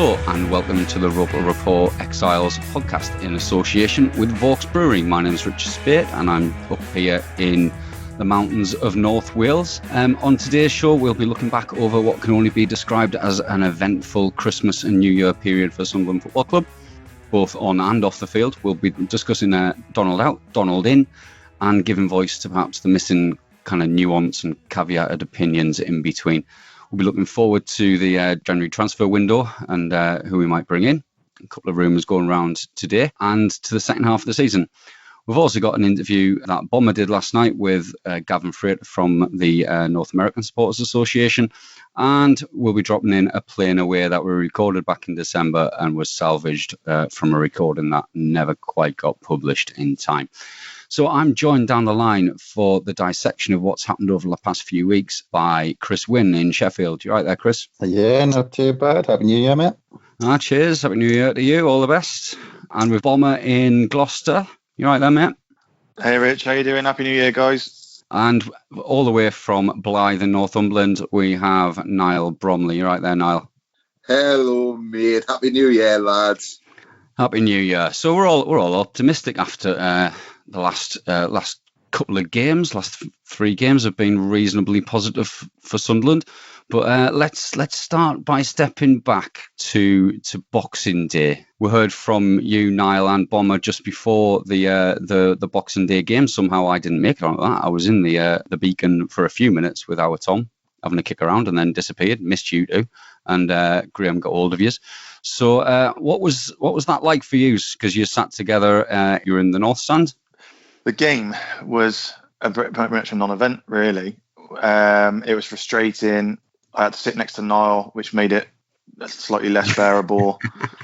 Hello and welcome to the ROKER RAPPORT EXILES podcast in association with Vaux Brewery. My name is Richard Spate and I'm up here in the mountains of North Wales. On today's show, we'll be looking back over what can only be described as an eventful Christmas and New Year period for Sunderland Football Club, both on and off the field. We'll be discussing Donald out, Donald in, and giving voice to perhaps the missing kind of nuance and caveated opinions in between. We'll be looking forward to the January transfer window and who we might bring in. A couple of rumours going around today, and to the second half of the season. We've also got an interview that Bomber did last night with Gavin Freight from the North American Supporters Association, and we'll be dropping in a Playing Away that we recorded back in December and was salvaged from a recording that never quite got published in time. So I'm joined down the line for the dissection of what's happened over the past few weeks by Chris Wynn in Sheffield. You right there, Chris? Yeah, not too bad. Happy New Year, mate. Cheers. Happy New Year to you. All the best. And with Bomber in Gloucester. You right there, mate? Hey, Rich. How you doing? Happy New Year, guys. And all the way from Blythe in Northumberland, we have Niall Bromley. You right there, Niall? Hello, mate. Happy New Year, lads. Happy New Year. So we're all optimistic after the last couple of games. Last three games have been reasonably positive for Sunderland. But let's start by stepping back to Boxing Day. We heard from you, Niall, and Bomber just before the Boxing Day game. Somehow I didn't make it on that. I was in the Beacon for a few minutes with our Tom, having a kick around, and then disappeared. Missed you two, and Graham got hold of you. So what was that like for you? Because you sat together. You were in the North Stand. The game was very much a non-event, really. It was frustrating. I had to sit next to Niall, which made it slightly less bearable.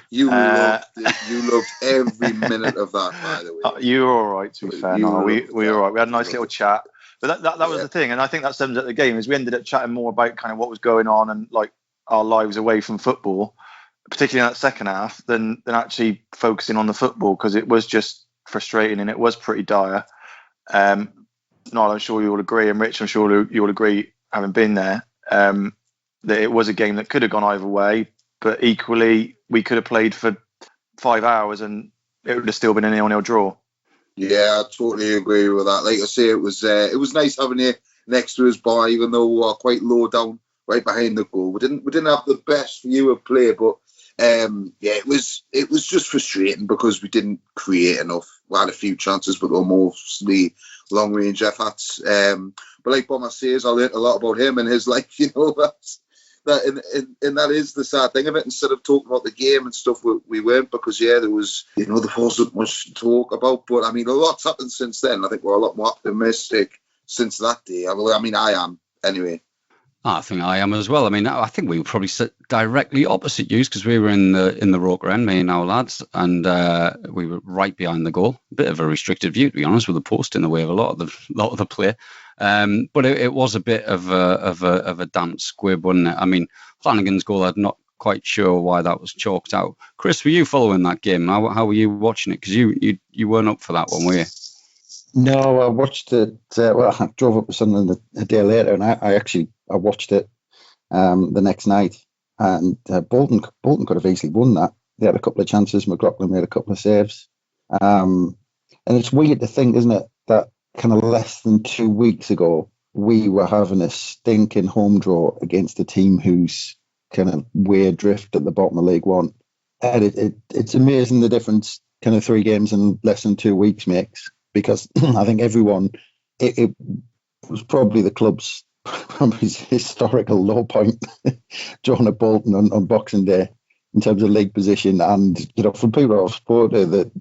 You loved it. You loved every minute of that, by the way. You were all right, to be fair, Niall. We were all right. We had a nice little chat. But that was the thing, and I think that sums up the game, is we ended up chatting more about kind of what was going on and like our lives away from football, particularly in that second half, than actually focusing on the football, because it was just frustrating and it was pretty dire. Niall, I'm sure you will agree, and Rich, I'm sure you will agree, having been there, that it was a game that could have gone either way, but equally we could have played for 5 hours and it would have still been a 0-0 draw. Yeah, I totally agree with that. Like I say, it was nice having you next to us, boy, even though we were quite low down right behind the goal. We didn't have the best view of play, but it was just frustrating because we didn't create enough. We had a few chances, but they were mostly long range efforts. But like Bomber says, I learned a lot about him and his life. You know, and that is the sad thing of it. Instead of talking about the game and stuff, we weren't, because there was, there wasn't much to talk about. But I mean, a lot's happened since then. I think we're a lot more optimistic since that day. I mean, I am anyway. I think I am as well. I mean, I think we were probably sit directly opposite you, because we were in the ROKER end, me and our lads, and we were right behind the goal. A bit of a restricted view, to be honest, with the post in the way of a lot of the play. But it was a bit of a damp squib, wasn't it? I mean, Flanagan's goal, I'm not quite sure why that was chalked out. Chris, were you following that game? How were you watching it? Because you weren't up for that one, were you? No, I watched it. I drove up to Sunderland a day later, and I watched it the next night. And Bolton could have easily won that. They had a couple of chances. McLaughlin made a couple of saves. And it's weird to think, isn't it, that kind of less than 2 weeks ago, we were having a stinking home draw against a team who's kind of way adrift at the bottom of League One. And it's amazing the difference kind of 3 games in less than 2 weeks makes, because I think everyone, it was probably the club's historical low point drawn at Bolton on Boxing Day in terms of league position. And, from people I've spoken to, the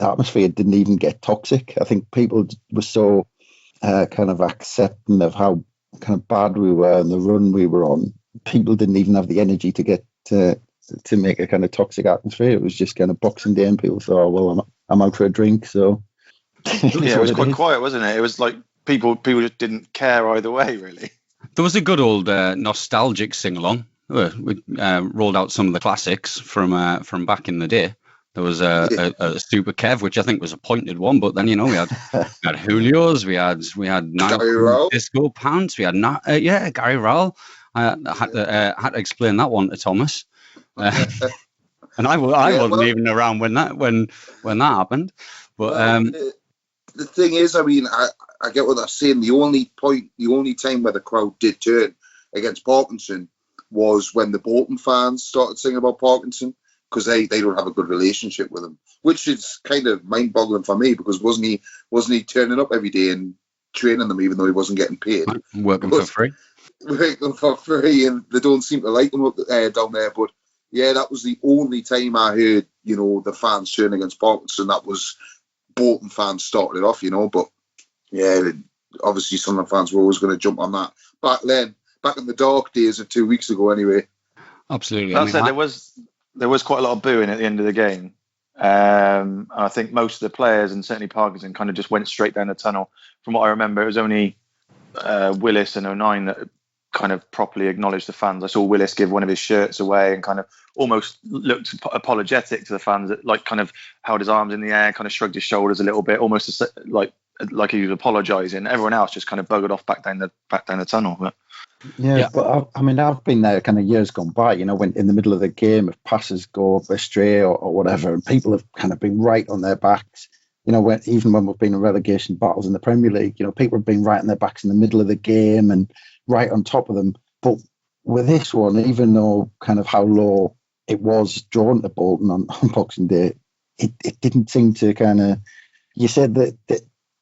atmosphere didn't even get toxic. I think people were so kind of accepting of how kind of bad we were and the run we were on. People didn't even have the energy to get to make a kind of toxic atmosphere. It was just kind of Boxing Day, and people thought, oh, well, I'm out for a drink. So yeah, it was quite quiet, wasn't it? It was like people just didn't care either way, really. There was a good old nostalgic sing-along. We rolled out some of the classics from back in the day. There was a Super Kev, which I think was a pointed one, but then we had Julio's, we had Disco Pants, we had Gary Rowell. I had to explain that one to Thomas. And I wasn't even around when that happened. But the thing is, I mean, I get what they're saying. The only time where the crowd did turn against Parkinson was when the Bolton fans started singing about Parkinson, because they don't have a good relationship with him, which is kind of mind-boggling for me, because wasn't he turning up every day and training them even though he wasn't getting paid? Working for free, and they don't seem to like him down there. But yeah, that was the only time I heard, the fans turning against Parkinson. That was Bolton fans started it off, But yeah, obviously Sunderland fans were always going to jump on that. Back in the dark days of 2 weeks ago, anyway. Absolutely. There was quite a lot of booing at the end of the game. I think most of the players, and certainly Parkinson, kind of just went straight down the tunnel. From what I remember, it was only Willis and 09 that kind of properly acknowledged the fans. I saw Willis give one of his shirts away and kind of almost looked apologetic to the fans, that like kind of held his arms in the air, kind of shrugged his shoulders a little bit, almost like he was apologising. Everyone else just kind of buggered off back down the tunnel. But yeah. But I've been there kind of years gone by, when in the middle of the game, if passes go astray or whatever, and people have kind of been right on their backs. Even when we've been in relegation battles in the Premier League, people have been right on their backs in the middle of the game and right on top of them. But with this one, even though kind of how low it was drawn to Bolton on Boxing Day, it didn't seem to kind of. You said that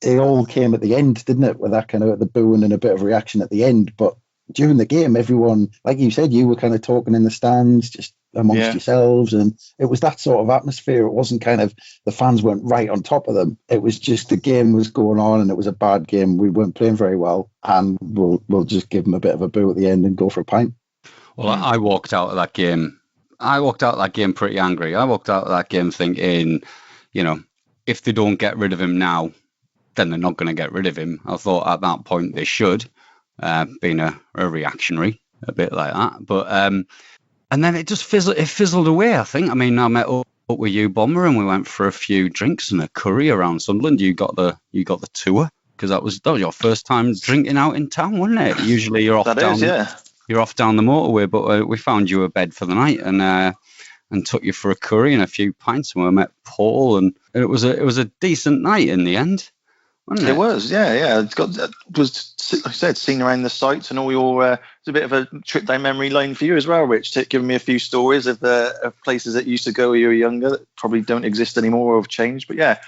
it all came at the end, didn't it? With that kind of the booing and a bit of reaction at the end, but during the game, everyone, like you said, you were kind of talking in the stands, just amongst yourselves, and it was that sort of atmosphere. It wasn't kind of the fans weren't right on top of them. It was just the game was going on, and it was a bad game. We weren't playing very well, and we'll just give them a bit of a boo at the end and go for a pint. Well, I walked out of that game. Pretty angry. I walked out of that game thinking, if they don't get rid of him now, then they're not going to get rid of him. I thought at that point they should. Being a reactionary, a bit like that, but and then it just fizzled away. I think. I mean, I met up with you, Bomber, and we went for a few drinks and a curry around Sunderland. You got the tour, because that was your first time drinking out in town, wasn't it? Usually you're off you're off down the motorway, but we found you a bed for the night and took you for a curry and a few pints, and we met Paul, and it was a decent night in the end. It was, yeah. It was, like I said, seen around the sites and all your. It's a bit of a trip down memory lane for you as well, Rich. Giving me a few stories of places that you used to go when you were younger that probably don't exist anymore or have changed. But yeah,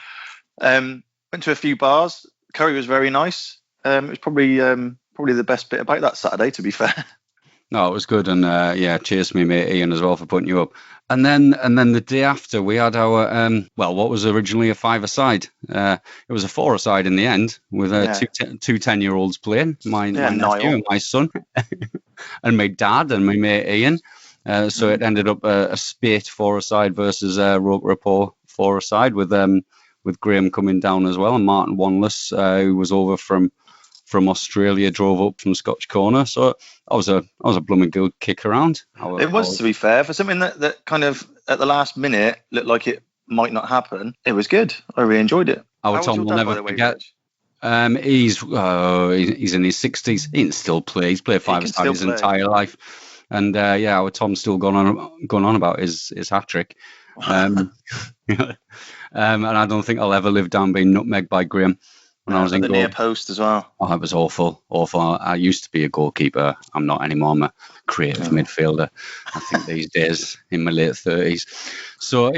went to a few bars. Curry was very nice. It was probably the best bit about that Saturday, to be fair. No, it was good, and cheers to me mate Ian as well for putting you up. And then the day after, we had our what was originally a 5-a-side. It was a 4-a-side in the end, with two 10-year-olds playing. My nephew and my son, and my dad and my mate Ian. So it ended up a spate 4-a-side versus ROKER RAPPORT 4-a-side, with Graham coming down as well, and Martin Wanless, who was over from Australia, drove up from Scotch Corner. So I was a blooming good kick around. It was, to be fair, for something that kind of at the last minute looked like it might not happen. It was good. I really enjoyed it. Our Tom will never forget. He's in his 60s. He can still play. He's played 5-a-side his entire life. And our Tom's still gone on about his hat trick. And I don't think I'll ever live down being nutmegged by Graham. When I was in the goal. Near post as well. Oh, it was awful. I used to be a goalkeeper. I'm not anymore. I'm a creative midfielder, I think, these days, in my late 30s. So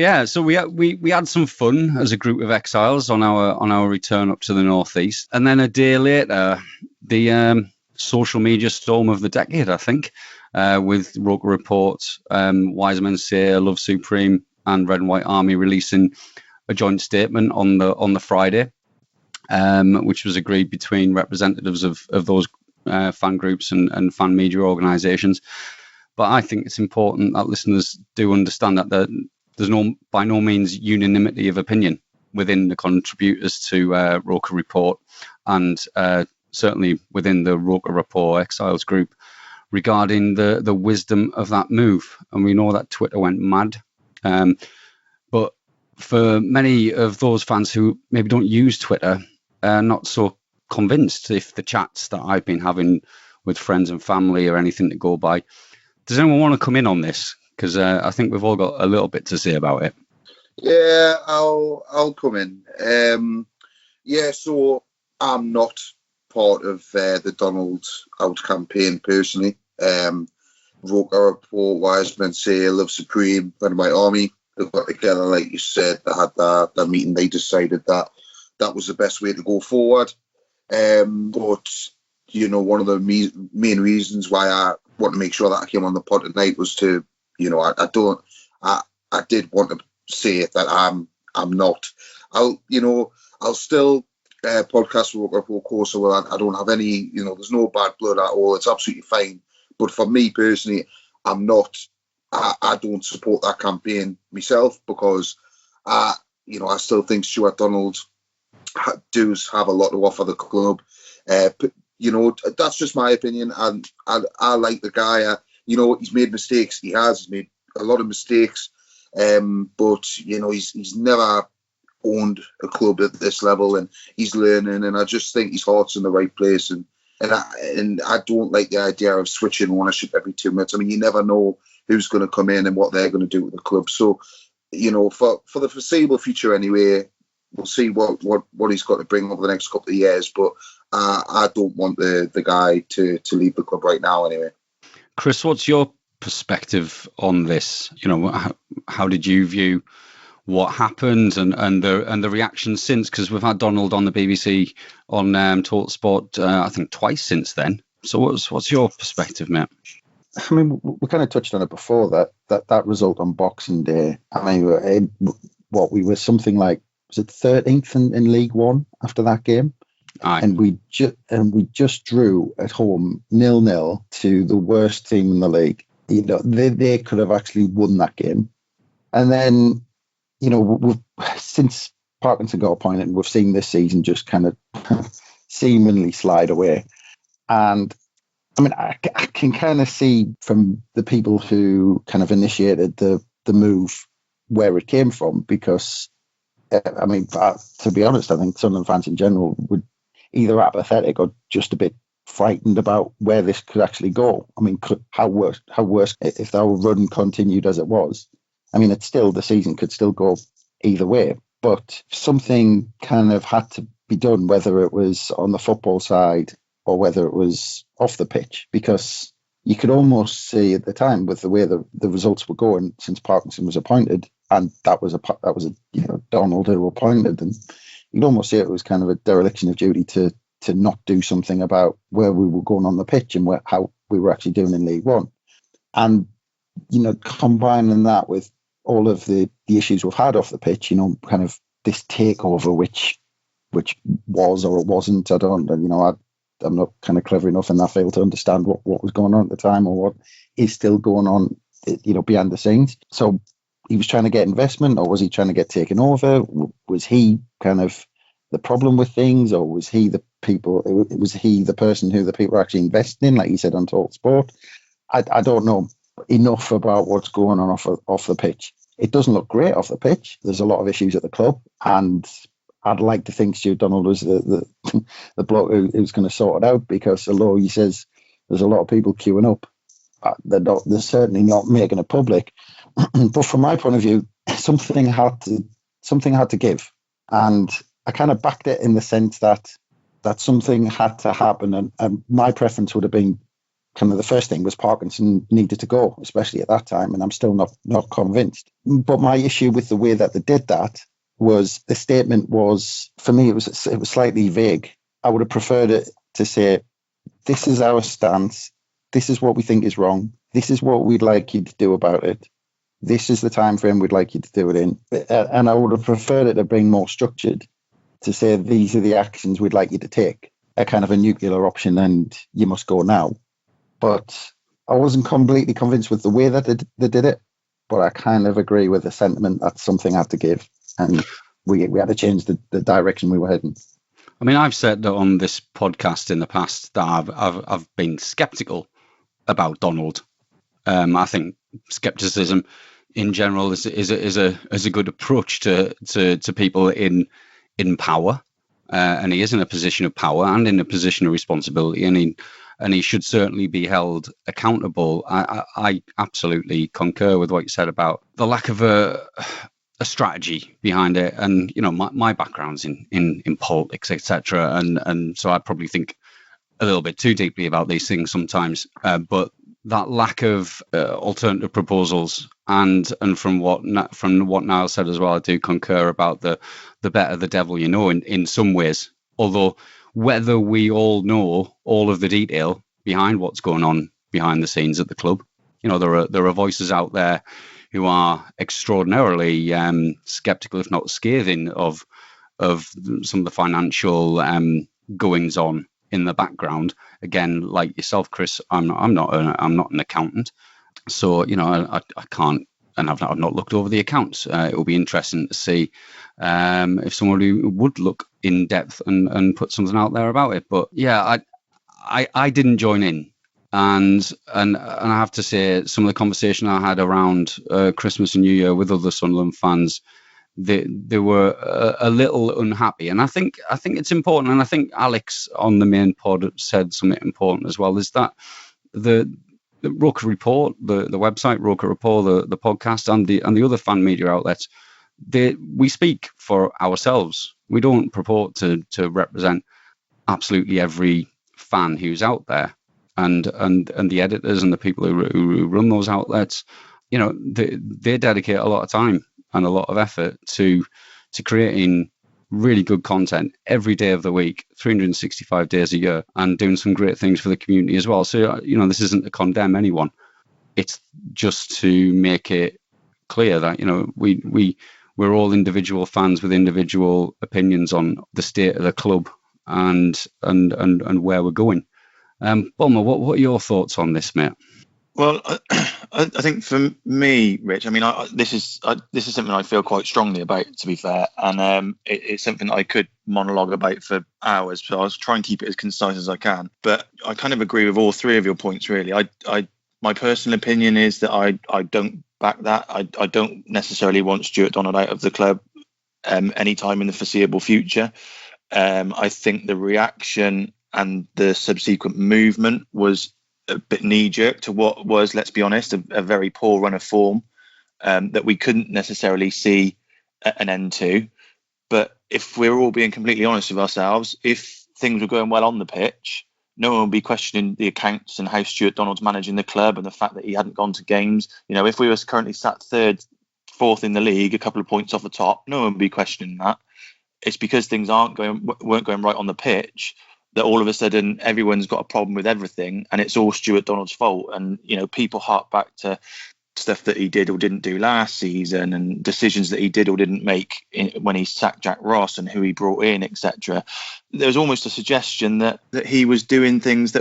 we had some fun as a group of exiles on our return up to the northeast, and then a day later, the social media storm of the decade, I think, with ROKER RAPPORT, Wise Men Say, Love Supreme, and Red and White Army releasing a joint statement on the Friday. Which was agreed between representatives of those fan groups and fan media organisations. But I think it's important that listeners do understand that there's by no means unanimity of opinion within the contributors to ROKER Report, and certainly within the ROKER RAPPORT Exiles group, regarding the wisdom of that move. And we know that Twitter went mad. But for many of those fans who maybe don't use Twitter, not so convinced, if the chats that I've been having with friends and family or anything to go by, does anyone want to come in on this? Because I think we've all got a little bit to say about it. Yeah, I'll come in. So I'm not part of the Donald out campaign personally. ROKER Report, Wiseman say, Love Supreme, Friend of My Army. They got together, like you said, they had that meeting. They decided that was the best way to go forward. But one of the main reasons why I want to make sure that I came on the pod tonight was to, I did want to say that I'm not. I'll still podcast ROKER Report course, so I don't have any, there's no bad blood at all. It's absolutely fine. But for me personally, I'm not. I don't support that campaign myself because I still think Stuart Donald does have a lot to offer the club. That's just my opinion, and I like the guy. He's made mistakes. He's made a lot of mistakes, but he's never owned a club at this level, and he's learning. And I just think his heart's in the right place, and I don't like the idea of switching ownership every 2 minutes. I mean, you never know who's going to come in and what they're going to do with the club. So, for the foreseeable future anyway, we'll see what he's got to bring over the next couple of years. But I don't want the guy to leave the club right now anyway. Chris, what's your perspective on this? How did you view what happened and the reaction since? Because we've had Donald on the BBC on Total Sport, I think twice since then. So what's your perspective, mate? I mean, we kind of touched on it before, that result on Boxing Day. I mean, we were something like, was it 13th in League One after that game? Aye. And we just drew at home 0-0 to the worst team in the league. They could have actually won that game. And then, we've, since Parkinson got appointed, we've seen this season just kind of seemingly slide away. And I mean, I can kind of see from the people who kind of initiated the move where it came from, because, to be honest, I think Sunderland fans in general would either apathetic or just a bit frightened about where this could actually go. I mean, how worse if that run continued as it was. I mean, the season could still go either way, but something kind of had to be done, whether it was on the football side or whether it was off the pitch, because you could almost see at the time with the way the results were going since Parkinson was appointed, and that was Donald who appointed them. You'd almost say it was kind of a dereliction of duty to not do something about where we were going on the pitch and how we were actually doing in League One. And combining that with all of the issues we've had off the pitch, kind of this takeover, which was or it wasn't. I'm not kind of clever enough in that field to understand what was going on at the time or what is still going on, behind the scenes. So he was trying to get investment, or was he trying to get taken over? Was he kind of the problem with things, or was he the person who the people were actually investing in, like he said on Total Sport? I don't know enough about what's going on off the pitch. It doesn't look great off the pitch. There's a lot of issues at the club, and I'd like to think Stuart Donald was the bloke who's going to sort it out, because although he says there's a lot of people queuing up, they're certainly not making it public. But from my point of view, something had to give, and I kind of backed it in the sense that something had to happen, and my preference would have been kind of the first thing was Parkinson needed to go, especially at that time, and I'm still not convinced. But my issue with the way that they did that was the statement was, for me, it was slightly vague. I would have preferred it to say, this is our stance, this is what we think is wrong, this is what we'd like you to do about it, this is the time frame we'd like you to do it in. And I would have preferred it to be more structured, to say these are the actions we'd like you to take, a kind of a nuclear option and you must go now. But I wasn't completely convinced with the way that they did it, but I kind of agree with the sentiment that something had to give, and we had to change the direction we were heading. I mean, I've said that on this podcast in the past that I've been sceptical about Donald. I think skepticism in general is a good approach to people in power, and he is in a position of power and in a position of responsibility, and and he should certainly be held accountable. I absolutely concur with what you said about the lack of a strategy behind it. And my background's in politics, etc., and so I probably think a little bit too deeply about these things sometimes. But that lack of alternative proposals, and from what Niall said as well, I do concur about the better the devil you know in some ways. Although whether we all know all of the detail behind what's going on behind the scenes at the club, there are voices out there who are extraordinarily sceptical, if not scathing, of some of the financial goings on in the background. Again, like yourself, Chris, I'm not an accountant, so I can't, and I've not looked over the accounts. It will be interesting to see if somebody would look in depth and put something out there about it. But yeah, I didn't join in. And I have to say, some of the conversation I had around Christmas and New Year with other Sunderland fans, they were a little unhappy. And I think it's important, and I think Alex on the main pod said something important as well, is that the ROKER Report, the website, ROKER Report, the podcast, and the other fan media outlets, we speak for ourselves. We don't purport to represent absolutely every fan who's out there. And the editors and the people who run those outlets, they dedicate a lot of time and a lot of effort to creating really good content every day of the week, 365 days a year, and doing some great things for the community as well. So, this isn't to condemn anyone. It's just to make it clear that, we're all individual fans with individual opinions on the state of the club and where we're going. Bulmer, what are your thoughts on this, mate? Well, I think for me, Rich, I mean, this is something I feel quite strongly about, to be fair, and it's something that I could monologue about for hours. So I'll try and keep it as concise as I can. But I kind of agree with all three of your points, really. My personal opinion is that I don't back that. I don't necessarily want Stuart Donald out of the club anytime in the foreseeable future. I think the reaction and the subsequent movement was a bit knee-jerk to what was, let's be honest, a very poor run of form that we couldn't necessarily see an end to. But if we're all being completely honest with ourselves, if things were going well on the pitch, no one would be questioning the accounts and how Stuart Donald's managing the club and the fact that he hadn't gone to games. If we were currently sat fourth in the league, a couple of points off the top, no one would be questioning that. It's because things weren't going right on the pitch that all of a sudden everyone's got a problem with everything, and it's all Stuart Donald's fault. And people hark back to stuff that he did or didn't do last season, and decisions that he did or didn't make when he sacked Jack Ross and who he brought in, etc. There's almost a suggestion that he was doing things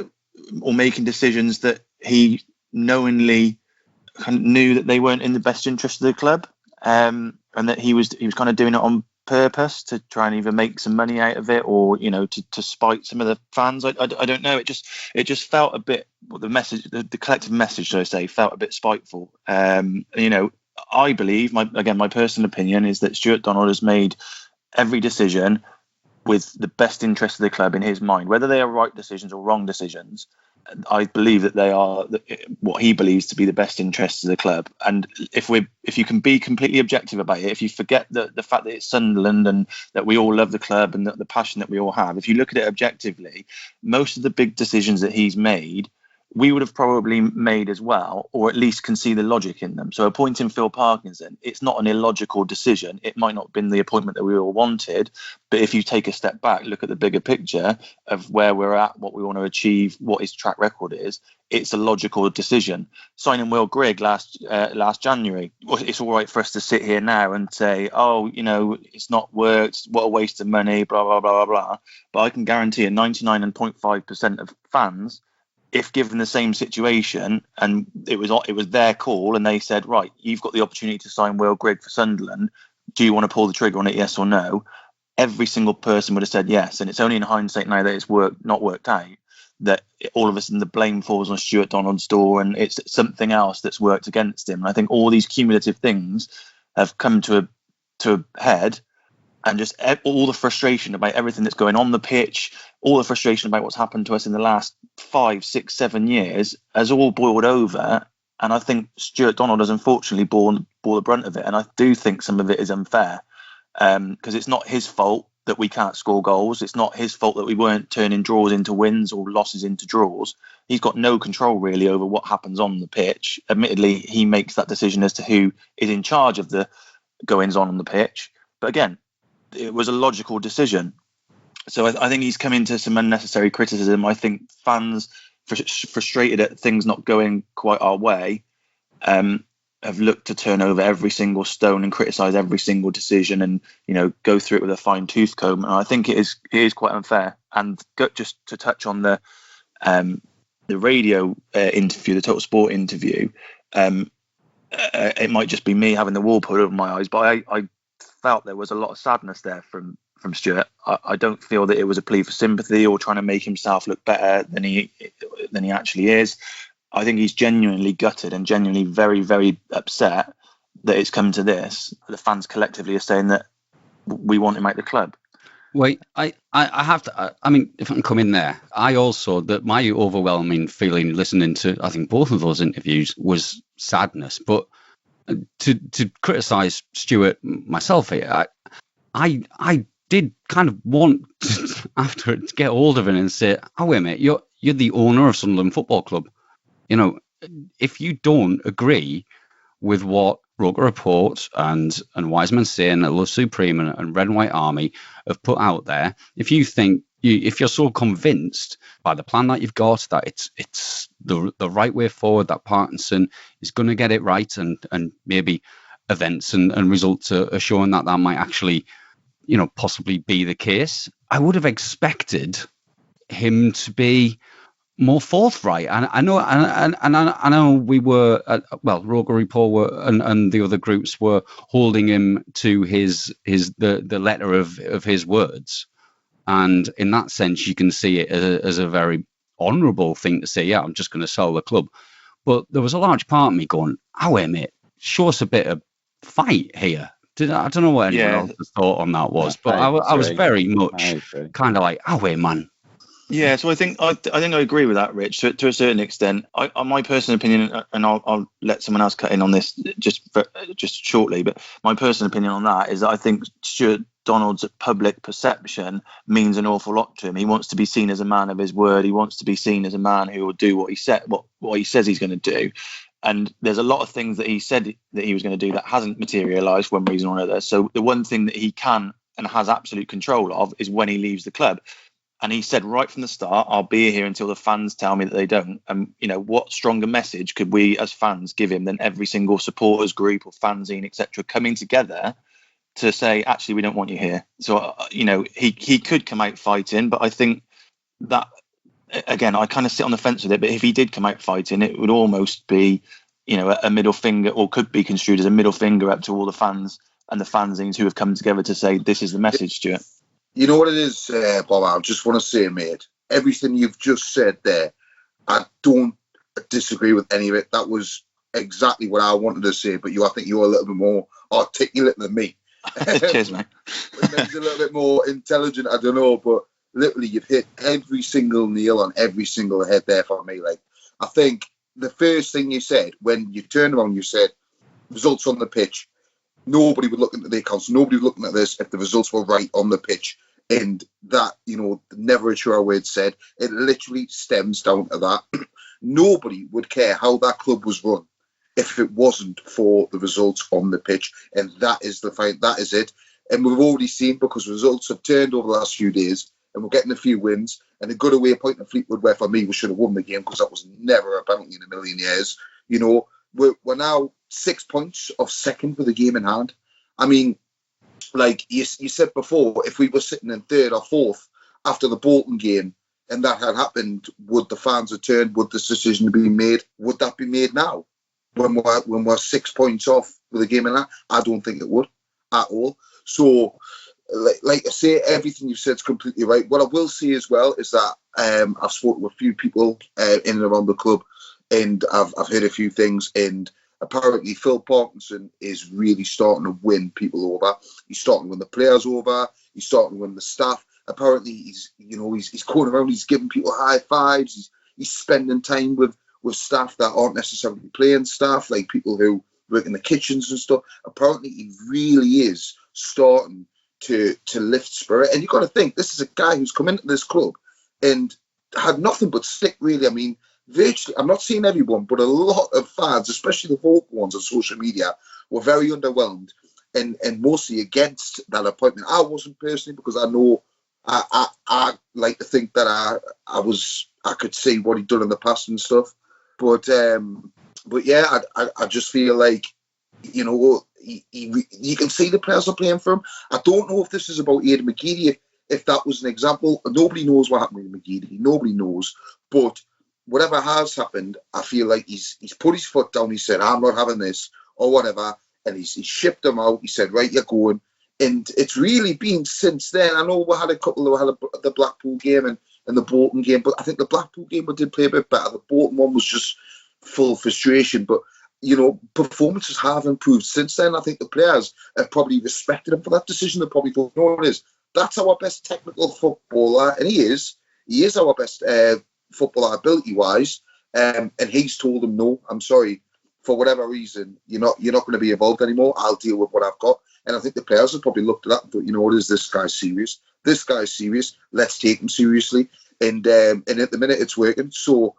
or making decisions that he knowingly kind of knew that they weren't in the best interest of the club, and that he was kind of doing it on purpose to try and either make some money out of it or to spite some of the fans. I don't know. It just felt a bit, the message, the collective message, should I say, felt a bit spiteful. I believe, my personal opinion is that Stuart Donald has made every decision with the best interest of the club in his mind, whether they are right decisions or wrong decisions. I believe that they are what he believes to be the best interests of the club. And if you can be completely objective about it, if you forget the fact that it's Sunderland and that we all love the club and the passion that we all have, if you look at it objectively, most of the big decisions that he's made, we would have probably made as well, or at least can see the logic in them. So appointing Phil Parkinson, it's not an illogical decision. It might not have been the appointment that we all wanted, but if you take a step back, look at the bigger picture of where we're at, what we want to achieve, what his track record is, it's a logical decision. Signing Will Grigg last January, it's all right for us to sit here now and say, it's not worked, what a waste of money, blah, blah, blah, blah, blah. But I can guarantee 99.5% of fans, if given the same situation and it was their call and they said, right, you've got the opportunity to sign Will Grigg for Sunderland, do you want to pull the trigger on it, yes or no? Every single person would have said yes. And it's only in hindsight now that it's not worked out that all of a sudden the blame falls on Stuart Donald's door and it's something else that's worked against him. And I think all these cumulative things have come to a head, and just all the frustration about everything that's going on the pitch, all the frustration about what's happened to us in the last 5, 6, 7 years has all boiled over. And I think Stuart Donald has unfortunately borne the brunt of it. And I do think some of it is unfair, because it's not his fault that we can't score goals. It's not his fault that we weren't turning draws into wins or losses into draws. He's got no control really over what happens on the pitch. Admittedly, he makes that decision as to who is in charge of the goings on the pitch. But again, it was a logical decision. So I think he's come into some unnecessary criticism. I think fans, frustrated at things not going quite our way, have looked to turn over every single stone and criticise every single decision, and go through it with a fine tooth comb. And I think it is quite unfair. And just to touch on the radio interview, the Total Sport interview, it might just be me having the wool pulled over my eyes, but I felt there was a lot of sadness there from Stuart. I don't feel that it was a plea for sympathy or trying to make himself look better than he actually is. I think he's genuinely gutted and genuinely very, very upset that it's come to this. The fans collectively are saying that we want him out the club. Wait, I have to. I mean, if I can come in there, I also, that my overwhelming feeling listening to, I think, both of those interviews was sadness. But to criticise Stuart myself here, I did kind of want to, after it, to get hold of it and say, "Oh wait a minute, you're the owner of Sunderland Football Club. If you don't agree with what ROKER Report and Wiseman say and Love Supreme and Red and White Army have put out there, if you think if you're so convinced by the plan that you've got that it's the right way forward, that Parkinson is going to get it right, and maybe events and results are showing that might actually possibly be the case, I would have expected him to be more forthright. And I know we were ROKER Report and the other groups were holding him to the letter of his words, and in that sense you can see it as a very honourable thing to say. Yeah, I'm just going to sell the club. But there was a large part of me going, "Oh wait a minute, show us a bit of fight here." I don't know what anyone else's thought on that was, but I was very much kind of like, "Oh wait, man." Yeah, so I think I agree with that, Rich, to a certain extent. My personal opinion, and I'll let someone else cut in on this just shortly, but my personal opinion on that is that I think Stuart Donald's public perception means an awful lot to him. He wants to be seen as a man of his word. He wants to be seen as a man who will do what he says he's going to do. And there's a lot of things that he said that he was going to do that hasn't materialised for one reason or another. So the one thing that he can and has absolute control of is when he leaves the club. And he said right from the start, "I'll be here until the fans tell me that they don't." And what stronger message could we as fans give him than every single supporters group or fanzine, etc., coming together to say, "Actually, we don't want you here." So he could come out fighting, but I think that, again, I kind of sit on the fence with it. But if he did come out fighting, it would almost be a middle finger, or could be construed as a middle finger up to all the fans and the fanzines who have come together to say, "This is the message, Stuart." You know what it is, Bob? I just want to say, mate, everything you've just said there, I don't disagree with any of it. That was exactly what I wanted to say, but I think you're a little bit more articulate than me. Cheers, mate. Maybe a little bit more intelligent, I don't know, but literally you've hit every single nail on every single head there for me. Like, I think the first thing you said, when you turned around, you said, results on the pitch. Nobody would look into the accounts. Nobody would look at this if the results were right on the pitch. And that, never a truer word said. It literally stems down to that. Nobody would care how that club was run if it wasn't for the results on the pitch. And that is the fight. That is it. And we've already seen, because results have turned over the last few days, and we're getting a few wins. And a good away point in Fleetwood, where for me we should have won the game, because that was never a penalty in a million years. We're now 6 points off second with a game in hand. I mean, like you said before, if we were sitting in third or fourth after the Bolton game and that had happened, would the fans have turned? Would this decision be made? Would that be made now when we're 6 points off with a game in hand? I don't think it would at all. So, like I say, everything you've said is completely right. What I will say as well is that I've spoken with a few people in and around the club, and I've heard a few things, and apparently Phil Parkinson is really starting to win people over. He's starting to win the players over. He's starting to win the staff. Apparently, he's going around. He's giving people high fives. He's spending time with staff that aren't necessarily playing staff, like people who work in the kitchens and stuff. Apparently, he really is starting to lift spirit. And you've got to think, this is a guy who's come into this club and had nothing but stick, really. I mean, virtually, I'm not seeing everyone, but a lot of fans, especially the vocal ones on social media, were very underwhelmed and mostly against that appointment. I wasn't personally, because I know I like to think that I could see what he'd done in the past and stuff. But yeah, I just feel like, you know, you can see the players are playing for him. I don't know if this is about Aidan McGeady, if that was an example. Nobody knows what happened with McGeady. Nobody knows. But whatever has happened, I feel like he's put his foot down. He said, I'm not having this or whatever. And he's shipped them out. He said, right, you're going. And it's really been since then. I know we had a couple. We had the Blackpool game and the Bolton game. But I think the Blackpool game we did play a bit better. The Bolton one was just full of frustration. But, you know, performances have improved since then. I think the players have probably respected him for that decision. They probably thought, no, it is. That's our best technical footballer. And he is our best footballer ability-wise. And he's told them, no, I'm sorry. For whatever reason, you're not going to be involved anymore. I'll deal with what I've got. And I think the players have probably looked at that and thought, you know what, is this guy serious? This guy's serious. Let's take him seriously. And at the minute, it's working. So,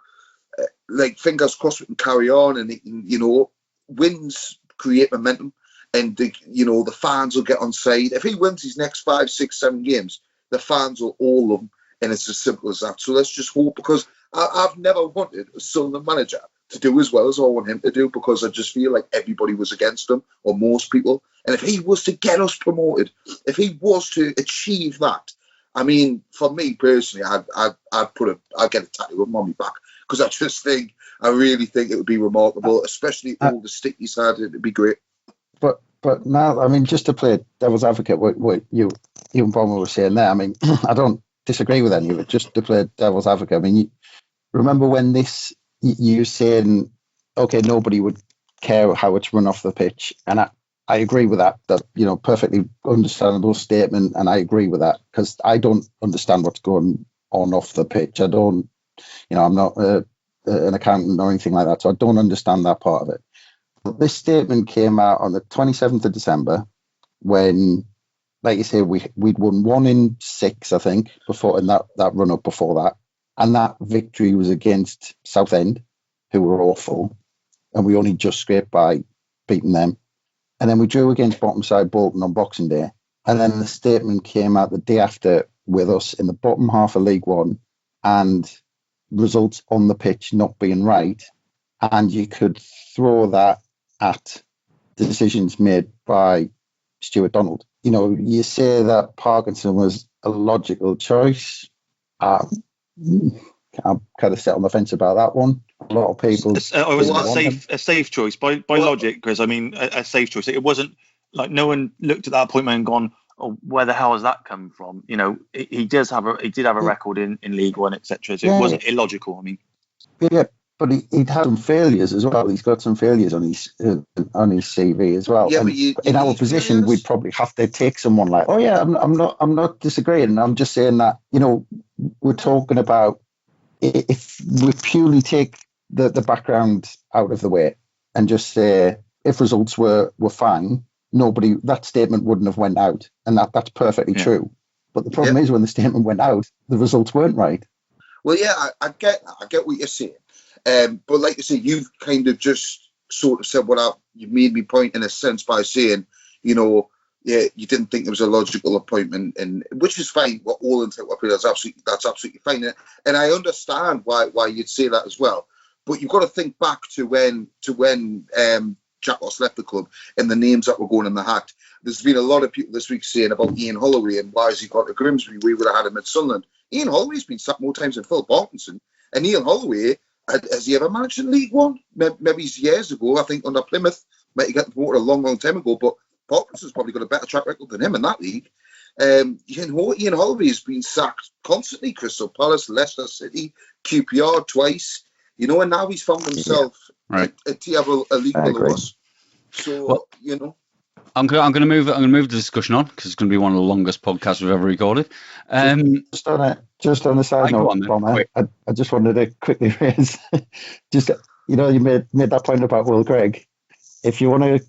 like, fingers crossed we can carry on. And, you know, wins create momentum. And, the fans will get on side. If he wins his next 5, 6, 7 games, the fans will all love him. And it's as simple as that. So let's just hope, because I've never wanted a Sunderland manager to do as well as I want him to do, because I just feel like everybody was against him, or most people. And if he was to get us promoted, if he was to achieve that, I mean, for me personally, I'd get a tattoo of him on my back, because I really think it would be remarkable, especially all the stick he's had. It'd be great. But now, I mean, just to play devil's advocate, what you and Bob were saying there, I mean, I don't disagree with any of it. Just to play devil's advocate, I mean, you remember when you saying, okay, nobody would care how it's run off the pitch, and I agree with that, perfectly understandable statement, and I agree with that, because I don't understand what's going on off the pitch. I don't, I'm not an accountant or anything like that, so I don't understand that part of it. But this statement came out on the 27th of December, when, like you say, we'd won 1 in 6, I think, before, in that run up before that. And that victory was against Southend, who were awful, and we only just scraped by beating them. And then we drew against bottom side Bolton on Boxing Day. And then the statement came out the day after with us in the bottom half of League One and results on the pitch not being right. And you could throw that at the decisions made by Stuart Donald. You say that Parkinson was a logical choice. I'm kind of set on the fence about that one. A lot of people. A safe choice by logic, Chris. I mean, a safe choice. It wasn't like no one looked at that appointment and gone, "Oh, where the hell has that come from?" He did have a record in League One, etc. So it wasn't illogical. I mean, but he'd had some failures as well. He's got some failures on his CV as well. Yeah, and in our position, we'd probably have to take someone like, oh yeah, I'm not disagreeing. I'm just saying that we're talking about, if we purely take the background out of the way and just say, if results were fine, that statement wouldn't have went out, and that's perfectly true. But the problem is, when the statement went out, the results weren't right. Well, yeah, I get what you're saying, but like you say, you've kind of just sort of said you made me point in a sense by saying, you didn't think it was a logical appointment, and which is fine. We're all entitled to it. That's absolutely fine, and I understand why you'd say that as well. But you've got to think back to when Jack Ross left the club and the names that were going in the hat. There's been a lot of people this week saying about Ian Holloway and why has he got to Grimsby? We would have had him at Sunderland. Ian Holloway's been sacked more times than Phil Parkinson, and Ian Holloway has he ever managed in League One? Maybe years ago, I think under Plymouth, might have got promoted a long time ago, but Parkinson's probably got a better track record than him in that league. Ian Holloway has been sacked constantly. Crystal Palace, Leicester City, QPR twice. And now he's found himself Right. A tier a league below us. So, well, you know. I'm going to move the discussion on because it's going to be one of the longest podcasts we've ever recorded. Just on a side note, Bomber, I just wanted to quickly raise, you made that point about Will Gregg. If you want to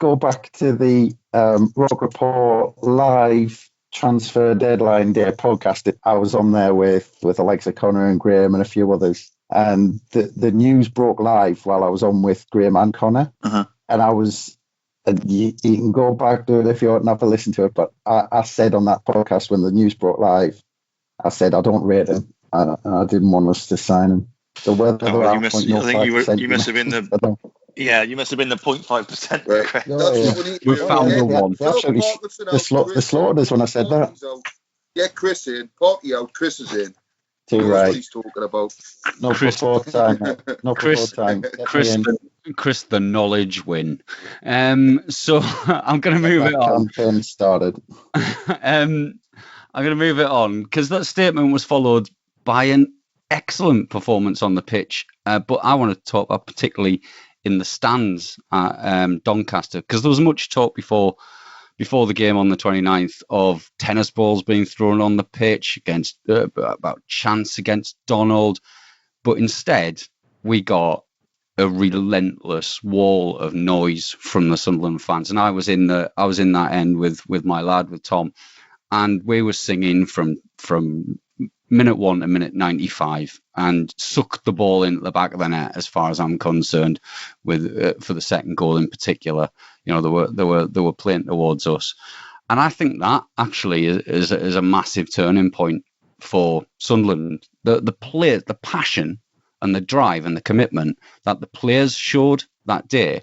go back to the Roker Report live transfer deadline day podcast, I was on there with the likes of Connor and Graham and a few others, and the news broke live while I was on with Graham and Connor, and I was. And you can go back to it if you want to have a listen to it. But I said on that podcast when the news broke live, I said I don't rate him. I didn't want us to sign him. So whether you must have been the 0.5%. Right. We found the one. The slaughters when I said that. Get Chris in, party out. Chris is in. Too right. What he's talking about. No before time. No before time. Chris, the knowledge win. So I'm going to move it on. Campaign started. I'm going to move it on because that statement was followed by an excellent performance on the pitch. But I want to talk about particularly in the stands at Doncaster because there was much talk before the game on the 29th of tennis balls being thrown on the pitch against about chance against Donald, but instead we got a relentless wall of noise from the Sunderland fans, and I was in that end with my lad, with Tom, and we were singing from minute 1 to minute 95 and sucked the ball into the back of the net as far as I'm concerned with for the second goal in particular. They were playing towards us, and I think that actually is a massive turning point for Sunderland. The passion and the drive and the commitment that the players showed that day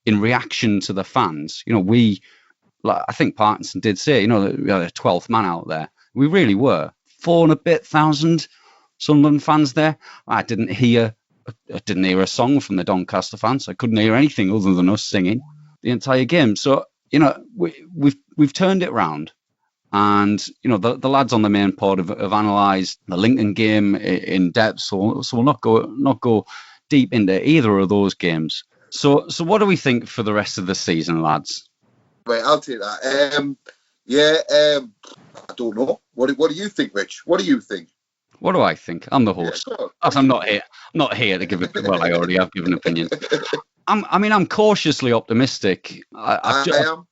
in reaction to the fans. I think Parkinson did say, we had a 12th man out there. We really were 4 and a bit thousand Sunderland fans there. I didn't hear a song from the Doncaster fans. I couldn't hear anything other than us singing the entire game. So, we've turned it around. And, the lads on the main pod have analysed the Lincoln game in depth. So we'll not go deep into either of those games. So what do we think for the rest of the season, lads? Right, I'll take that. I don't know. What do you think, Rich? What do you think? What do I think? I'm the host. Yeah, I'm not here to give it. Well, I already have given an opinion. I'm cautiously optimistic. I am.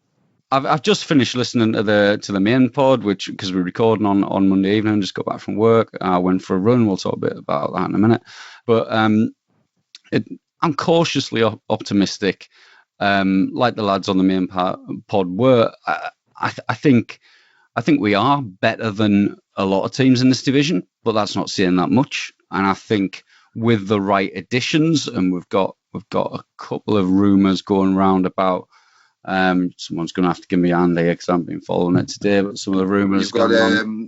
I've just finished listening to the main pod, because we're recording on Monday evening. Just got back from work. I went for a run. We'll talk a bit about that in a minute. But I'm cautiously optimistic, like the lads on the main pod were. I think we are better than a lot of teams in this division, but that's not saying that much. And I think with the right additions, and we've got a couple of rumours going around about. Someone's going to have to give me a hand here because I haven't been following it today. But some of the rumours. You've got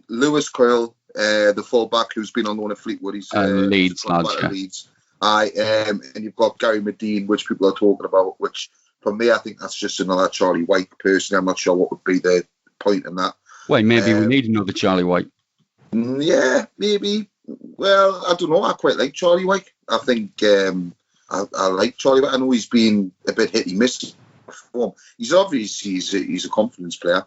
Lewis Coyle, the fullback who's been on loan at Fleetwood. He's Leeds, lads. Yeah. Leeds. And you've got Gary Medine, which people are talking about. Which for me, I think that's just another Charlie White person. I'm not sure what would be the point in that. Well, maybe we need another Charlie White. Yeah, maybe. Well, I don't know. I quite like Charlie White. I think I like Charlie White. I know he's been a bit hit and miss. He's obviously he's a confidence player,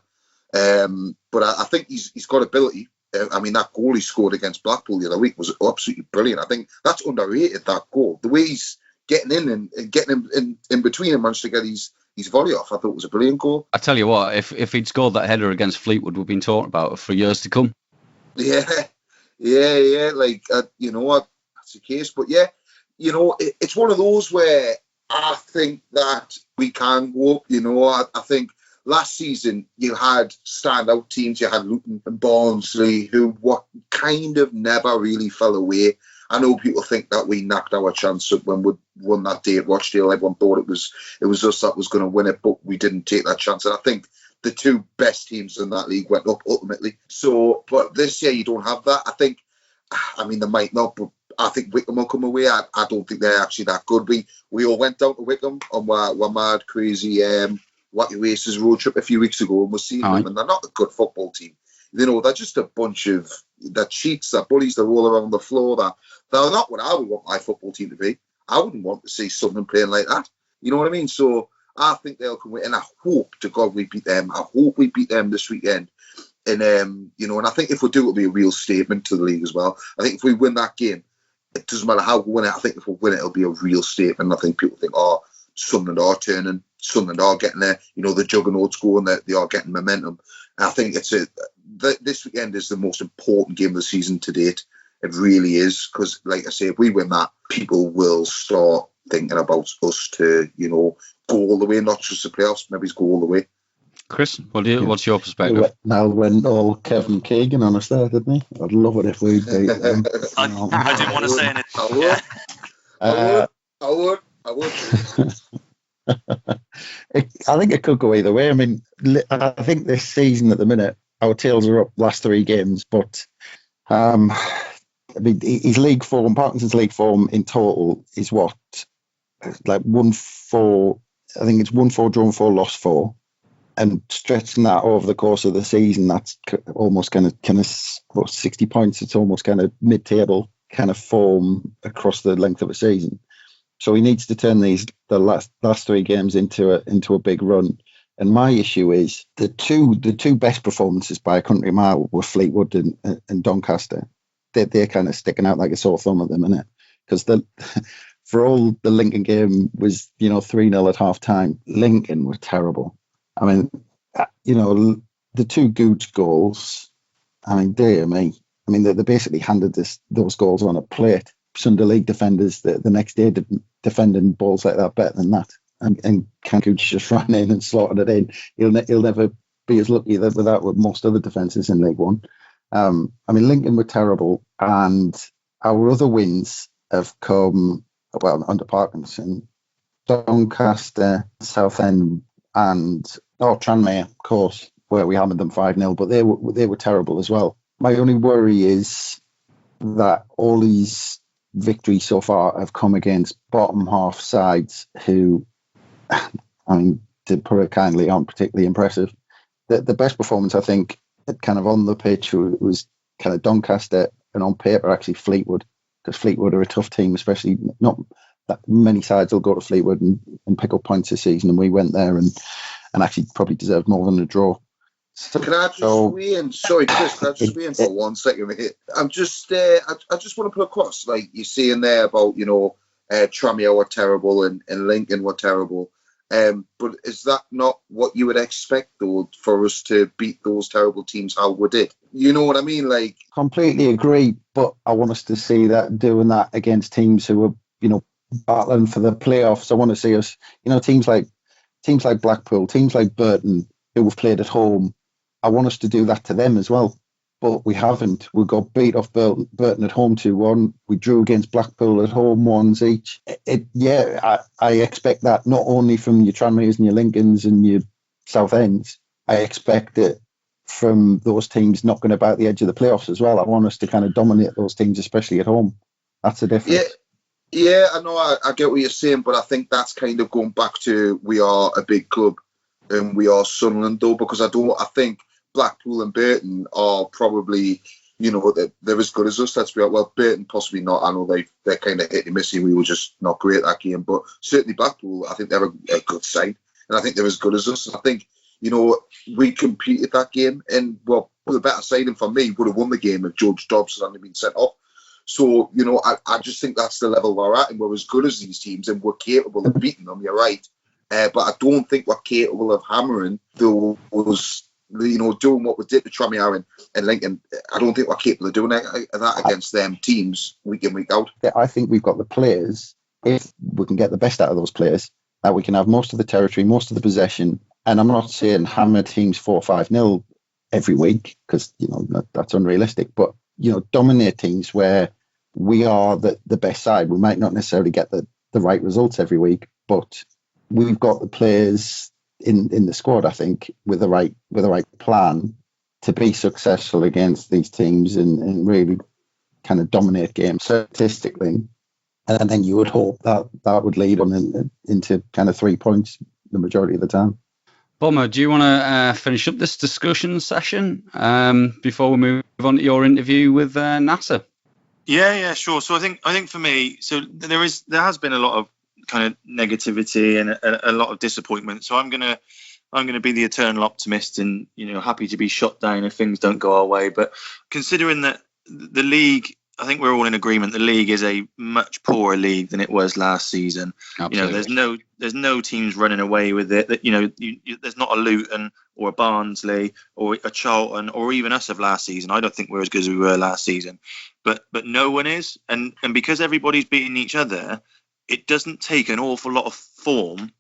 but I think he's got ability. That goal he scored against Blackpool the other week was absolutely brilliant. I think that's underrated, that goal. The way he's getting in and getting him in between and managed to get his volley off, I thought it was a brilliant goal. I tell you what, if he'd scored that header against Fleetwood, we've been talking about it for years to come. Yeah. Like you know what, that's the case. But yeah, it's one of those where I think that we can go up. I think last season you had standout teams. You had Luton and Barnsley, who kind of never really fell away. I know people think that we knocked our chance up when we won that day at Rochdale. Everyone thought it was us that was going to win it, but we didn't take that chance. And I think the two best teams in that league went up ultimately. So, but this year you don't have that. They might not, but I think Wickham will come away. I don't think they're actually that good. We all went down to Wickham on our mad, crazy Wacky Races road trip a few weeks ago, and we're seeing them, and they're not a good football team. They're just a bunch of cheats, they're bullies, they're all around the floor. They're not what I would want my football team to be. I wouldn't want to see Sunderland playing like that. You know what I mean? So I think they'll come in, and I hope to God we beat them. I hope we beat them this weekend. And, and I think if we do, it'll be a real statement to the league as well. I think if we win that game, it doesn't matter how we win it. I think if we win it, it'll be a real statement. I think people think, oh, Sunderland are turning, Sunderland are getting there. The juggernauts going, they are getting momentum. And I think this weekend is the most important game of the season to date. It really is, because, like I say, if we win that, people will start thinking about us to, go all the way, not just the playoffs, maybe go all the way. Chris, what's your perspective? Now went all Kevin Keegan on us there, didn't he? I'd love it if we beat them. I didn't want to say anything. I would. I think it could go either way. I mean, I think this season at the minute, our tails are up last 3 games, but I mean, his league form, Parkinson's league form in total is what? Like 1-4, I think it's 1-4, drawn 4, lost 4. And stretching that over the course of the season, that's almost kind of 60 points. It's almost kind of mid-table kind of form across the length of a season. So he needs to turn the last 3 games into a big run. And my issue is the two best performances by a country mile were Fleetwood and Doncaster. They're kind of sticking out like a sore thumb at the minute, because for all the Lincoln game was 3-0 at half time. Lincoln were terrible. I mean, the 2 Gooch goals, I mean, dear me. I mean, they basically handed those goals on a plate. Sunday League defenders the next day defending balls like that better than that. And Ken Gooch just ran in and slotted it in. He'll never be as lucky with that with most other defences in League One. I mean, Lincoln were terrible, and our other wins have come, under Parkinson, Doncaster, Southend, and Tranmere, of course, where we hammered them 5-0, but they were terrible as well. My only worry is that all these victories so far have come against bottom half sides who, I mean, to put it kindly, aren't particularly impressive. The best performance, I think, kind of on the pitch was kind of Doncaster, and on paper, actually Fleetwood, because Fleetwood are a tough team, especially not that many sides will go to Fleetwood and pick up points this season, and we went there and actually probably deserved more than a draw. So can I just weigh in? Sorry, Chris, can I just weigh in for 1 second here? I'm just, I just want to put across, like you're saying there about, Tranmere were terrible and Lincoln were terrible. But is that not what you would expect, though, for us to beat those terrible teams how we did? You know what I mean? Like, completely agree, but I want us to see that doing that against teams who are, battling for the playoffs. I want to see us, teams like Blackpool, teams like Burton, who have played at home. I want us to do that to them as well, but we haven't. We got beat off Burton at home 2-1. We drew against Blackpool at home 1 each. I expect that not only from your Tranmeres and your Lincolns and your Southends. I expect it from those teams knocking about the edge of the playoffs as well. I want us to kind of dominate those teams, especially at home. That's the difference. Yeah, I know. I get what you're saying, but I think that's kind of going back to we are a big club and we are Sunderland, though, because I think Blackpool and Burton are probably, they're as good as us. Let's be honest. Well, Burton possibly not. I know they're kind of hit and missy. We were just not great that game, but certainly Blackpool, I think they're a good side, and I think they're as good as us. I think, we competed that game, and the better side, and for me, would have won the game if George Dobson hadn't been sent off. So, I just think that's the level we're at, and we're as good as these teams, and we're capable of beating them, you're right. But I don't think we're capable of hammering those, doing what we did to Tranmere and Lincoln. I don't think we're capable of doing that against them teams week in, week out. I think we've got the players, if we can get the best out of those players, that we can have most of the territory, most of the possession. And I'm not saying hammer teams 4-5-0 every week, because, that's unrealistic. But, dominate teams where we are the best side. We might not necessarily get the right results every week, but we've got the players in the squad, I think, with the right plan to be successful against these teams and really kind of dominate games statistically. And then you would hope that would lead on into kind of 3 points the majority of the time. Bomber, do you want to finish up this discussion session before we move on to your interview with Nasser? Yeah, sure. So I think for me, so there has been a lot of kind of negativity and a lot of disappointment. So I'm gonna be the eternal optimist and happy to be shot down if things don't go our way. But considering that the league, I think we're all in agreement, the league is a much poorer league than it was last season. Absolutely. There's no teams running away with it. That there's not a Luton or a Barnsley or a Charlton or even us of last season. I don't think we're as good as we were last season, but no one is. And because everybody's beating each other, it doesn't take an awful lot of form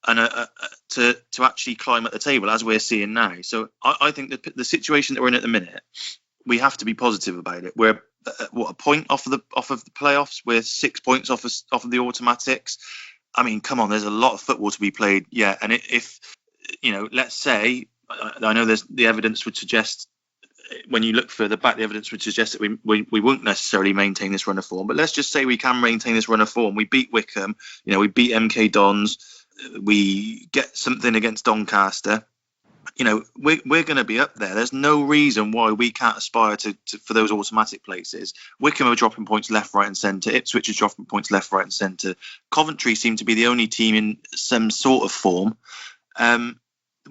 and to actually climb at the table as we're seeing now. So I think that the situation that we're in at the minute, we have to be positive about it. We're a point off of the playoffs. We're 6 points off of the automatics. I mean, come on, there's a lot of football to be played. Yeah, and if let's say, I know there's the evidence would suggest, when you look further back, the evidence would suggest that we won't necessarily maintain this run of form. But let's just say we can maintain this run of form. We beat Wickham. We beat MK Dons. We get something against Doncaster. We're going to be up there. There's no reason why we can't aspire to for those automatic places. Wickham are dropping points left, right and centre. Ipswich are dropping points left, right and centre. Coventry seem to be the only team in some sort of form.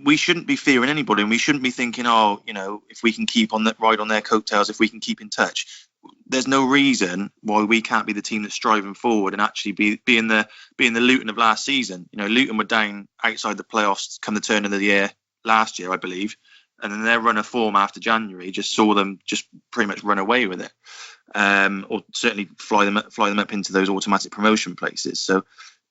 We shouldn't be fearing anybody, and we shouldn't be thinking, if we can keep on ride on their coattails, if we can keep in touch. There's no reason why we can't be the team that's striving forward and actually be in the Luton of last season. Luton were down outside the playoffs come the turn of the year last year, I believe, and then their run of form after January just saw them just pretty much run away with it, or certainly fly them up into those automatic promotion places. So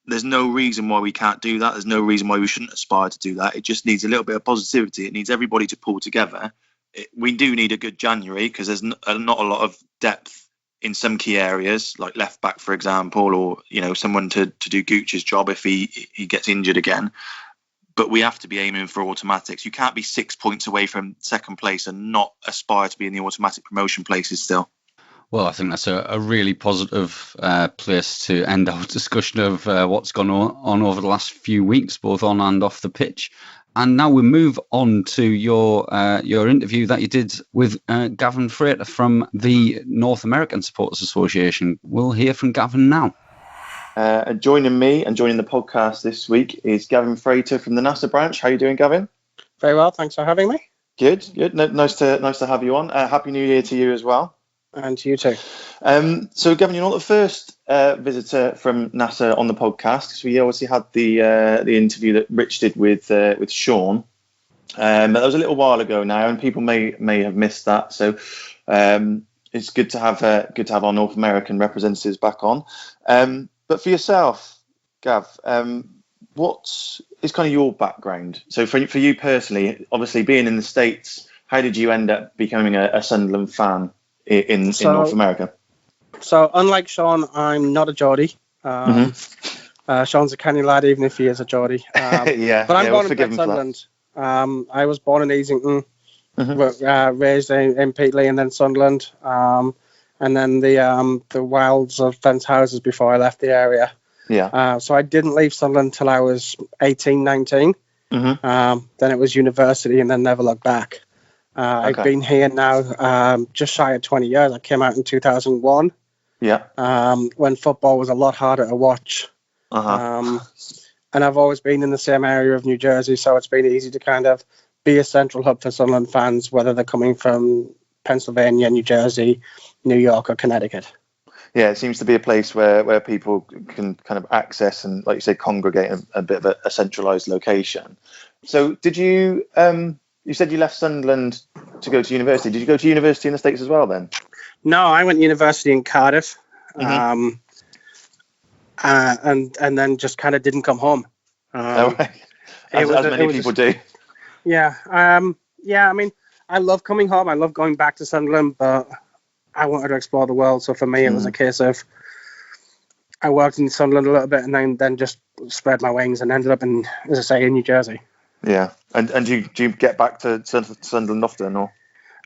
there's no reason why we can't do that. There's no reason why we shouldn't aspire to do that. It just needs a little bit of positivity. It needs everybody to pull together. We do need a good January because there's not a lot of depth in some key areas, like left back, for example, or someone to do Gooch's job if he gets injured again. But we have to be aiming for automatics. You can't be 6 points away from second place and not aspire to be in the automatic promotion places still. Well, I think that's a really positive place to end our discussion of what's gone on over the last few weeks, both on and off the pitch. And now we move on to your interview that you did with Gavin Frater from the North American Supporters Association. We'll hear from Gavin now. Joining me and joining the podcast this week is Gavin Frater from the NASA branch. How are you doing, Gavin? Very well, thanks for having me. Good. Nice to have you on. Happy New Year to you as well. And to you too. So, Gavin, you're not the first visitor from NASA on the podcast, because we obviously had the interview that Rich did with Sean, but that was a little while ago now, and people may have missed that. So it's good to have our North American representatives back on. But for yourself, Gav, what is kind of your background? So for you personally, obviously being in the States, how did you end up becoming a Sunderland fan in North America? So unlike Sean, I'm not a Geordie. Sean's a canny lad, even if he is a Geordie. Yeah, but I'm born and bred Sunderland. I was born in Easington, raised in Peatley and then Sunderland, and then the wilds of fence houses before I left the area. Yeah. So I didn't leave Sunderland until I was 18, 19. Then it was university and then never looked back. I've been here now just shy of 20 years. I came out in 2001. Yeah. When football was a lot harder to watch. And I've always been in the same area of New Jersey, so it's been easy to kind of be a central hub for Sunderland fans, whether they're coming from Pennsylvania, New Jersey, New York or Connecticut. Yeah, it seems to be a place where people can kind of access and, like you say, congregate in a bit of a centralised location. So did you... you said you left Sunderland to go to university. Did you go to university in the States as well then? No, I went to university in Cardiff, and then just kind of didn't come home. As many people do. Yeah. I mean, I love coming home. I love going back to Sunderland, but I wanted to explore the world. So for me, it was a case of I worked in Sunderland a little bit and then just spread my wings and ended up in, as I say, in New Jersey. Yeah. And do you get back to Sunderland often, or?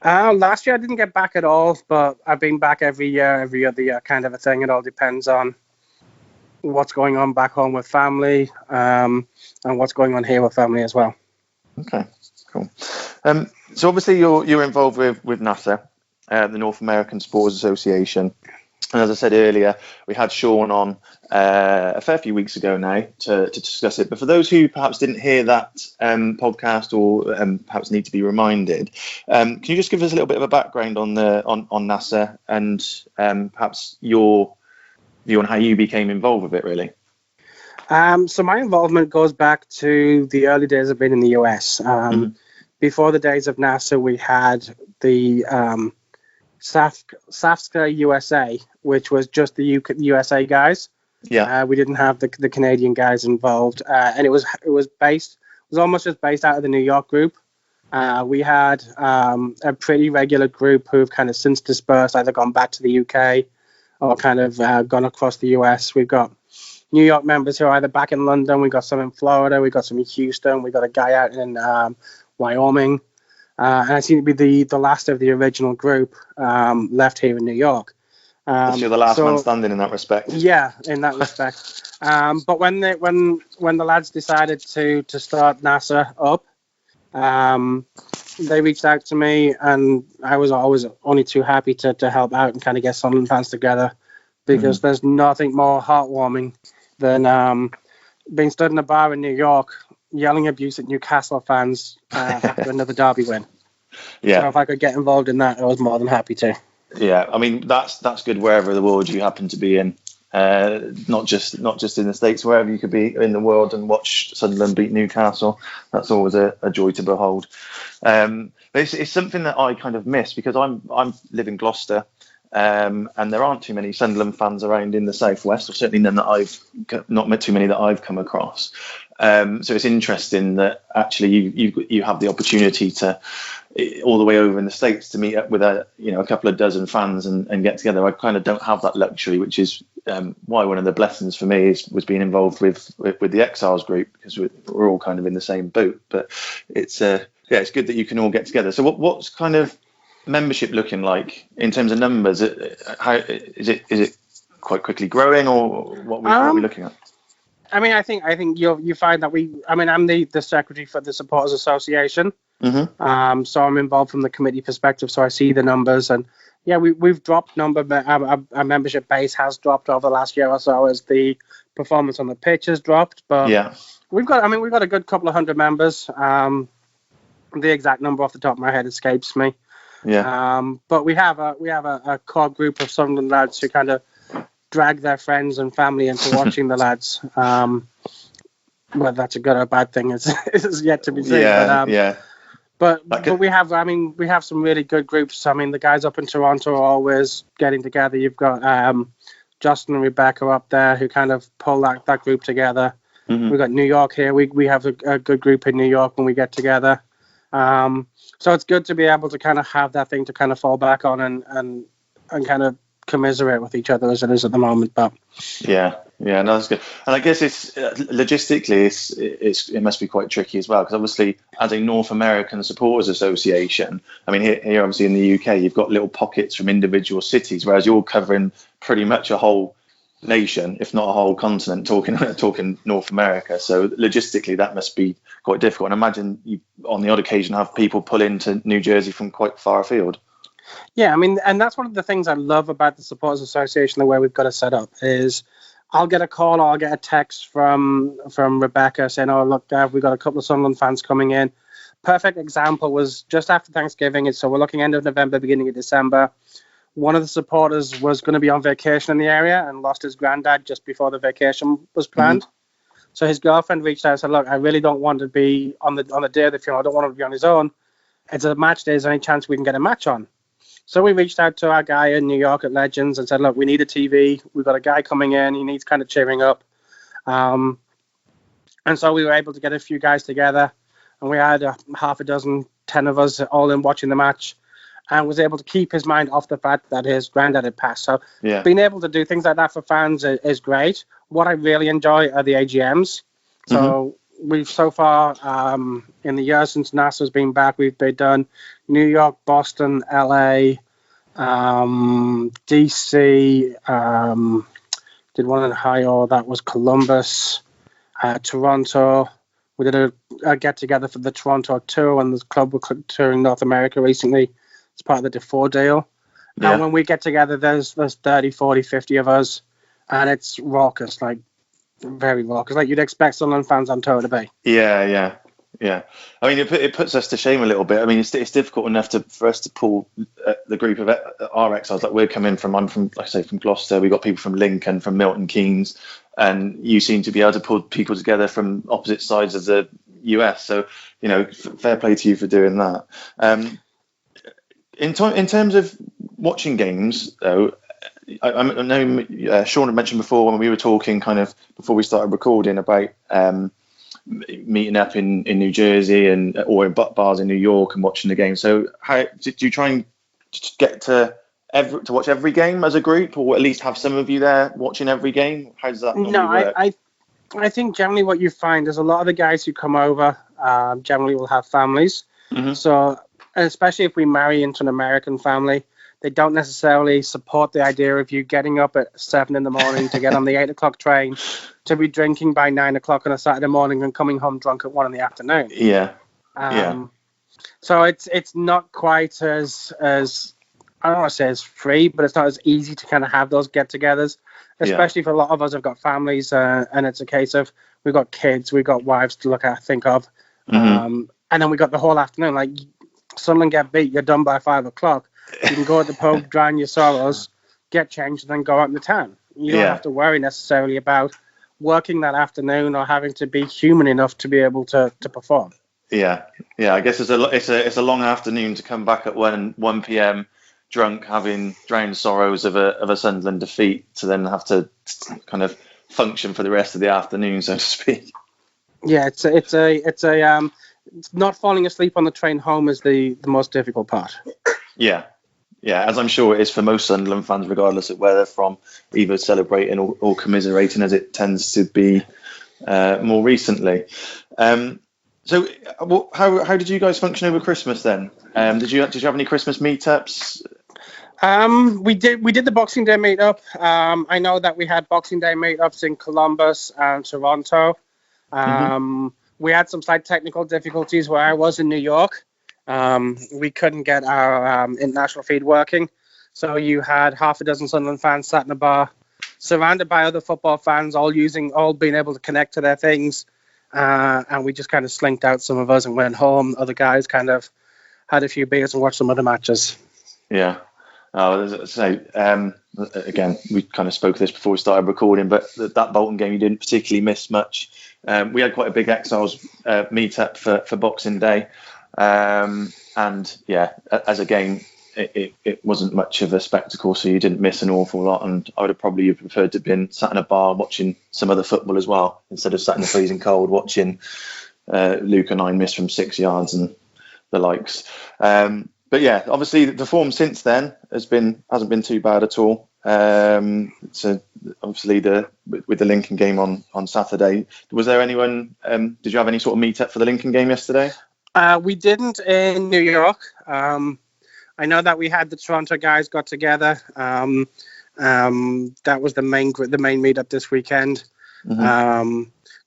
Last year I didn't get back at all, but I've been back every other year kind of a thing. It all depends on what's going on back home with family, and what's going on here with family as well. Okay, cool. So obviously you're involved with NASA, the North American Supporters Association. And as I said earlier, we had Sean on a fair few weeks ago now to discuss it. But for those who perhaps didn't hear that podcast or perhaps need to be reminded, can you just give us a little bit of a background on NASA and perhaps your view on how you became involved with it, really? So my involvement goes back to the early days of being in the US. Before the days of NASA, we had the SAFC USA, which was just the USA guys. Yeah. We didn't have the Canadian guys involved, and it was almost just based out of the New York group. We had a pretty regular group who've kind of since dispersed, either gone back to the UK or kind of gone across the US. We've got New York members who are either back in London. We got some in Florida. We got some in Houston. We got a guy out in Wyoming. And I seem to be the last of the original group left here in New York. So you're the last man standing in that respect. Yeah, in that respect. But when the lads decided to start NASA up, they reached out to me, and I was always only too happy to help out and kind of get Sunderland fans together, because there's nothing more heartwarming than being stood in a bar in New York yelling abuse at Newcastle fans after another derby win. Yeah. So if I could get involved in that, I was more than happy to. Yeah, I mean that's good wherever the world you happen to be in, not just in the States, wherever you could be in the world and watch Sunderland beat Newcastle. That's always a joy to behold. But it's something that I kind of miss, because I live in Gloucester, and there aren't too many Sunderland fans around in the southwest, or certainly none that not too many that I've come across. So it's interesting that actually you have the opportunity to, all the way over in the States, to meet up with a couple of dozen fans and get together. I kind of don't have that luxury, which is why one of the blessings for me was being involved with the Exiles group, because we're all kind of in the same boat. But it's good that you can all get together. So what's kind of membership looking like in terms of numbers? How is it quite quickly growing, or what are we looking at? I mean, I think you find that I'm the secretary for the Supporters Association. So I'm involved from the committee perspective, so I see the numbers, and yeah, we've dropped our membership base has dropped over the last year or so as the performance on the pitch has dropped, but yeah, we've got a good couple of hundred members. The exact number off the top of my head escapes me. Yeah. But we have a core group of Sunderland lads who kind of drag their friends and family into watching the lads. Whether that's a good or bad thing is yet to be seen. Yeah. But we have some really good groups. I mean, the guys up in Toronto are always getting together. You've got Justin and Rebecca up there who kind of pull that group together. We've got New York here. We have a good group in New York when we get together. So it's good to be able to kind of have that thing to kind of fall back on and kind of commiserate with each other as it is at the moment. But yeah, no, that's good. And I guess it's logistically it must be quite tricky as well, because obviously as a North American Supporters Association, I mean here obviously in the UK you've got little pockets from individual cities, whereas you're covering pretty much a whole nation, if not a whole continent, talking North America. So logistically that must be quite difficult. And imagine you on the odd occasion have people pull into New Jersey from quite far afield. Yeah, I mean, and that's one of the things I love about the Supporters Association, the way we've got it set up, is I'll get a call or I'll get a text from Rebecca saying, oh, look, Dave, we've got a couple of Sunderland fans coming in. Perfect example was just after Thanksgiving. So we're looking end of November, beginning of December. One of the supporters was going to be on vacation in the area and lost his granddad just before the vacation was planned. So his girlfriend reached out and said, look, I really don't want to be on the day of the funeral. I don't want him to be on his own. It's a match day. Is there any chance we can get a match on? So we reached out to our guy in New York at Legends and said, look, we need a TV. We've got a guy coming in. He needs kind of cheering up. And so we were able to get a few guys together, and we had half a dozen, 10 of us all in watching the match, and was able to keep his mind off the fact that his granddad had passed. So being able to do things like that for fans is great. What I really enjoy are the AGMs. So we've so far, in the years since NASA's been back, we've done New York, Boston, LA, DC, did one in Ohio, that was Columbus, Toronto. We did a get-together for the Toronto tour when the club were touring North America recently. It's part of the DeFore deal. And when we get together, there's 30, 40, 50 of us, and it's raucous, like very raucous, like you'd expect Sunderland fans on tour to be. Yeah. I mean, it puts us to shame a little bit. I mean, it's difficult enough for us to pull the group of our exiles. Like I'm from, like I say, from Gloucester. We got people from Lincoln, from Milton Keynes, and you seem to be able to pull people together from opposite sides of the US. So, fair play to you for doing that. In terms of watching games, though, I know Sean had mentioned before when we were talking, kind of before we started recording, about meeting up in New Jersey or in bars in New York and watching the game. So, how did you try and get to watch every game as a group, or at least have some of you there watching every game? How does that normally work? I think generally what you find is a lot of the guys who come over generally will have families. Mm-hmm. So, especially if we marry into an American family, they don't necessarily support the idea of you getting up at 7 a.m. to get on the 8 o'clock train, to be drinking by 9 o'clock on a Saturday morning and coming home drunk at 1 p.m. Yeah. So it's not quite as I don't want to say as free, but it's not as easy to kind of have those get-togethers, especially for a lot of us have got families, and it's a case of we've got kids, we've got wives to think of, and then we got the whole afternoon. Like, Sunderland get beat, you're done by 5 o'clock. You can go at the pub, drown your sorrows, get changed, and then go out in the town. You don't have to worry necessarily about working that afternoon or having to be human enough to be able to perform. Yeah. I guess it's a long afternoon to come back at 1 p.m. drunk, having drowned sorrows of a Sunderland defeat, to then have to kind of function for the rest of the afternoon, so to speak. Yeah, it's not falling asleep on the train home is the most difficult part. Yeah, as I'm sure it is for most Sunderland fans, regardless of where they're from, either celebrating or commiserating, as it tends to be more recently. So, how did you guys function over Christmas then? Did you have any Christmas meetups? We did the Boxing Day meetup. I know that we had Boxing Day meetups in Columbus and Toronto. We had some slight technical difficulties where I was in New York. We couldn't get our international feed working, so you had half a dozen Sunderland fans sat in a bar, surrounded by other football fans, all being able to connect to their things, and we just kind of slinked out, some of us, and went home. Other guys kind of had a few beers and watched some other matches. Yeah. Again, we kind of spoke this before we started recording, but that Bolton game, you didn't particularly miss much. We had quite a big Exiles meet-up for Boxing Day. And yeah, as a game, it wasn't much of a spectacle, so you didn't miss an awful lot. And I would have probably preferred to have been sat in a bar watching some other football as well, instead of sat in the freezing cold watching Luke and I miss from 6 yards and the likes. But yeah, obviously the form since then hasn't been too bad at all. So obviously with the Lincoln game on Saturday, was there anyone? Did you have any sort of meet up for the Lincoln game yesterday? We didn't in New York. I know that we had the Toronto guys got together. That was the main meetup this weekend.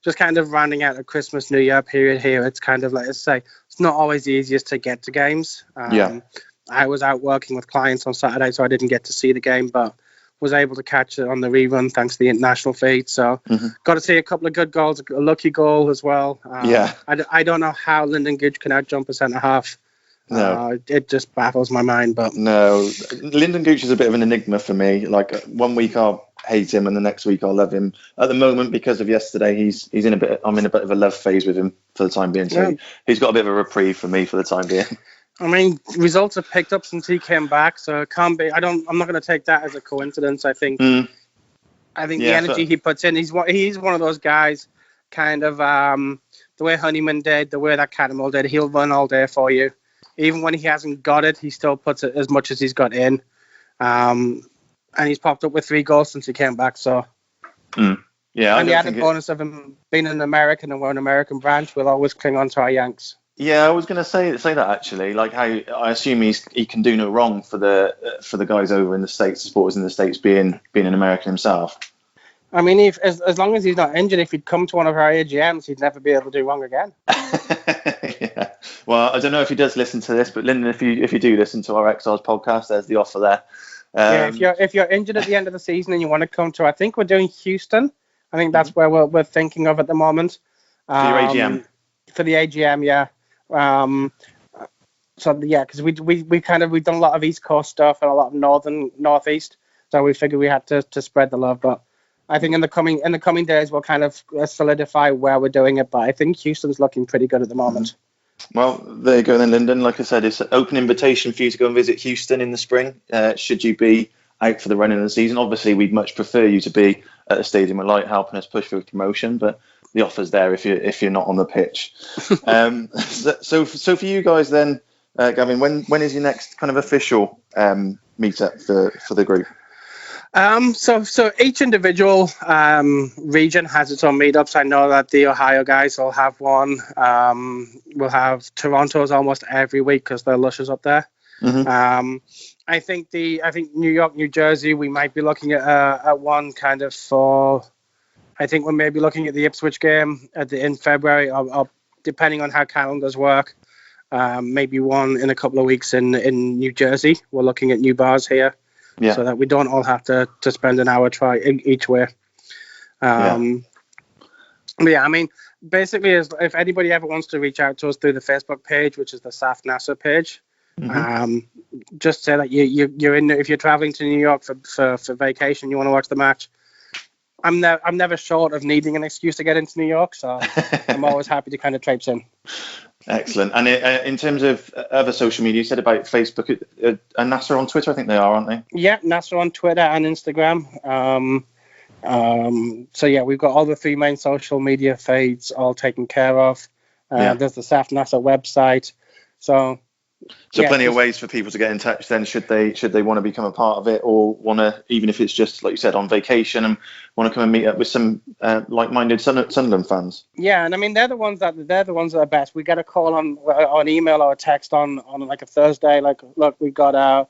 Just kind of rounding out a Christmas New Year period here. It's kind of like I say, it's not always the easiest to get to games. I was out working with clients on Saturday, so I didn't get to see the game, but was able to catch it on the rerun thanks to the international feed. So got to see a couple of good goals, a lucky goal as well. I don't know how Lyndon Gooch can outjump a centre half. No, it just baffles my mind. But no, Lyndon Gooch is a bit of an enigma for me. Like, one week I'll hate him and the next week I'll love him. At the moment, because of yesterday, I'm in a bit of a love phase with him for the time being. So he's got a bit of a reprieve for me for the time being. I mean, results have picked up since he came back, so it can't be. I'm not going to take that as a coincidence. I think the energy he puts in. He's one of those guys, kind of the way Honeyman did, the way that Catamol did. He'll run all day for you. Even when he hasn't got it, he still puts it as much as he's got in. And he's popped up with 3 goals since he came back. So, and the added bonus of him being an American and we're an American branch, we'll always cling on to our Yanks. Yeah, I was going to say that actually. Like, how I assume he can do no wrong for the guys over in the States, supporters in the States, being an American himself. I mean, as long as he's not injured, if he'd come to one of our AGMs, he'd never be able to do wrong again. Well, I don't know if he does listen to this, but Lyndon, if you do listen to our Exiles podcast, there's the offer there. If you're injured at the end of the season and you want to come to, I think we're doing Houston. I think that's where we're thinking of at the moment. For your AGM. For the AGM, yeah. Because we've done a lot of East Coast stuff and a lot of Northeast, so we figured we had to spread the love. But I think in the coming days we'll kind of solidify where we're doing it. But I think Houston's looking pretty good at the moment. Well, there you go then, Lyndon. Like I said, it's an open invitation for you to go and visit Houston in the spring. Should you be out for the run of the season, obviously we'd much prefer you to be at the Stadium of Light helping us push for promotion, but the offer's there if you're not on the pitch. So for you guys then, Gavin, when is your next kind of official meetup for the group? So each individual region has its own meetups. I know that the Ohio guys will have one. We'll have Toronto's almost every week because they're lushes up there. I think New York, New Jersey, we might be looking at one kind of for. I think we're maybe looking at the Ipswich game in February, or depending on how calendars work. Maybe one in a couple of weeks in New Jersey. We're looking at new bars here. Yeah. So that we don't all have to spend an hour each way. But yeah, I mean, basically, if anybody ever wants to reach out to us through the Facebook page, which is the SAFC NASA page, just say that you're in. If you're traveling to New York for vacation, you want to watch the match. I'm never short of needing an excuse to get into New York, so I'm always happy to kind of traipse in. Excellent. And in terms of other social media, you said about Facebook and NASA on Twitter, I think they are, aren't they? Yeah, NASA on Twitter and Instagram. So yeah, we've got all the three main social media feeds all taken care of. There's the SAFC NASA website. So plenty of ways for people to get in touch then should they want to become a part of it, or want to, even if it's just like you said on vacation and want to come and meet up with some like-minded Sunderland fans. Yeah, and I mean they're the ones that are best. We get a call on email or a text on like a Thursday, like, look, we got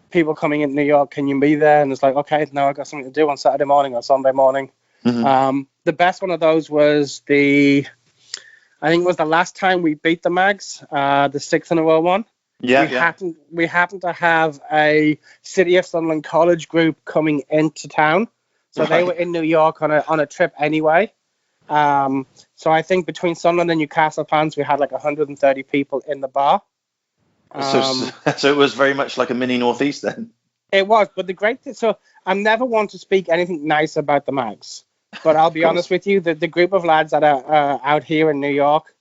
people coming in New York, can you be there? And it's like, okay, now I've got something to do on Saturday morning or Sunday morning. The best one of those was I think it was the last time we beat the Mags, the 6th in a row one. We happened to have a City of Sunderland college group coming into town, so they were in New York on a trip anyway. So I think between Sunderland and Newcastle fans, we had like 130 people in the bar. So it was very much like a mini Northeast then. It was, but the great thing. So I'm never one to speak anything nice about the Mags. But I'll be honest with you, the group of lads that are out here in New York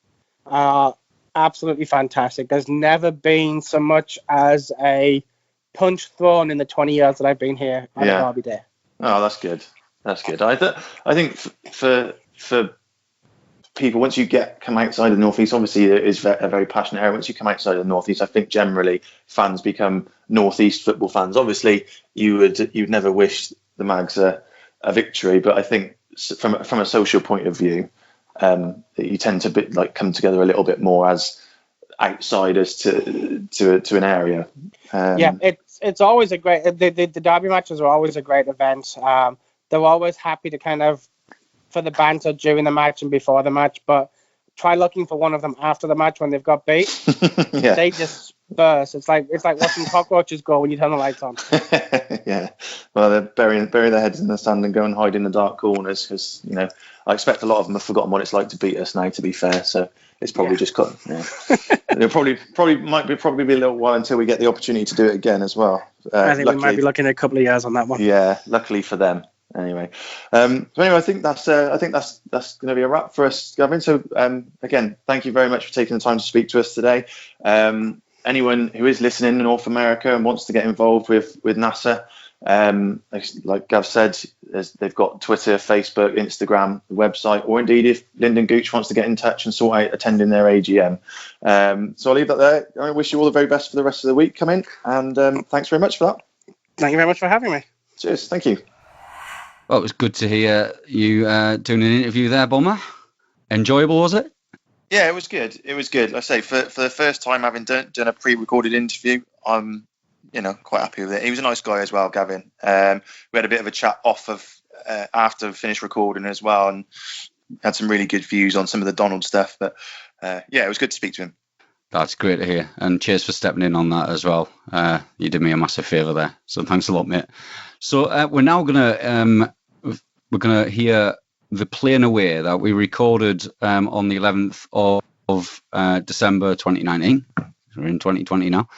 are absolutely fantastic. There's never been so much as a punch thrown in the 20 years that I've been here on a Derby day. Oh, that's good. That's good. I think for people, once you come outside of the Northeast, obviously it is a very passionate area. Once you come outside of the Northeast, I think generally fans become Northeast football fans. Obviously, you'd never wish the Mags a victory, but I think from a social point of view, you tend to come together a little bit more as outsiders to an area. It's always a great. The derby matches are always a great event. They're always happy to kind of for the banter during the match and before the match, but try looking for one of them after the match when they've got beat. They just burst. It's like watching cockroaches go when you turn the lights on. Yeah, well, they're burying their heads in the sand and go and hide in the dark corners because I expect a lot of them have forgotten what it's like to beat us now. To be fair, so it's probably just got. It'll probably be a little while until we get the opportunity to do it again as well. I think we might be looking at a couple of years on that one. Yeah, luckily for them. Anyway, I think that's going to be a wrap for us, Gavin. So again, thank you very much for taking the time to speak to us today. Anyone who is listening in North America and wants to get involved with NASA, like Gav said, they've got Twitter, Facebook, Instagram, the website, or indeed if Lyndon Gooch wants to get in touch and sort out attending their AGM. So I'll leave that there. I wish you all the very best for the rest of the week coming, and thanks very much for that. Thank you very much for having me. Cheers. Thank you. Well, it was good to hear you doing an interview there, Bomber. Enjoyable, was it? Yeah, it was good. It was good. Like I say, for the first time having done a pre-recorded interview, I'm quite happy with it. He was a nice guy as well, Gavin. We had a bit of a chat off of after we finished recording as well, and had some really good views on some of the Donald stuff. But it was good to speak to him. That's great to hear. And cheers for stepping in on that as well. You did me a massive favour there. So thanks a lot, mate. So we're now gonna hear the Playing Away that we recorded on the 11th of December 2019. We're in 2020 now,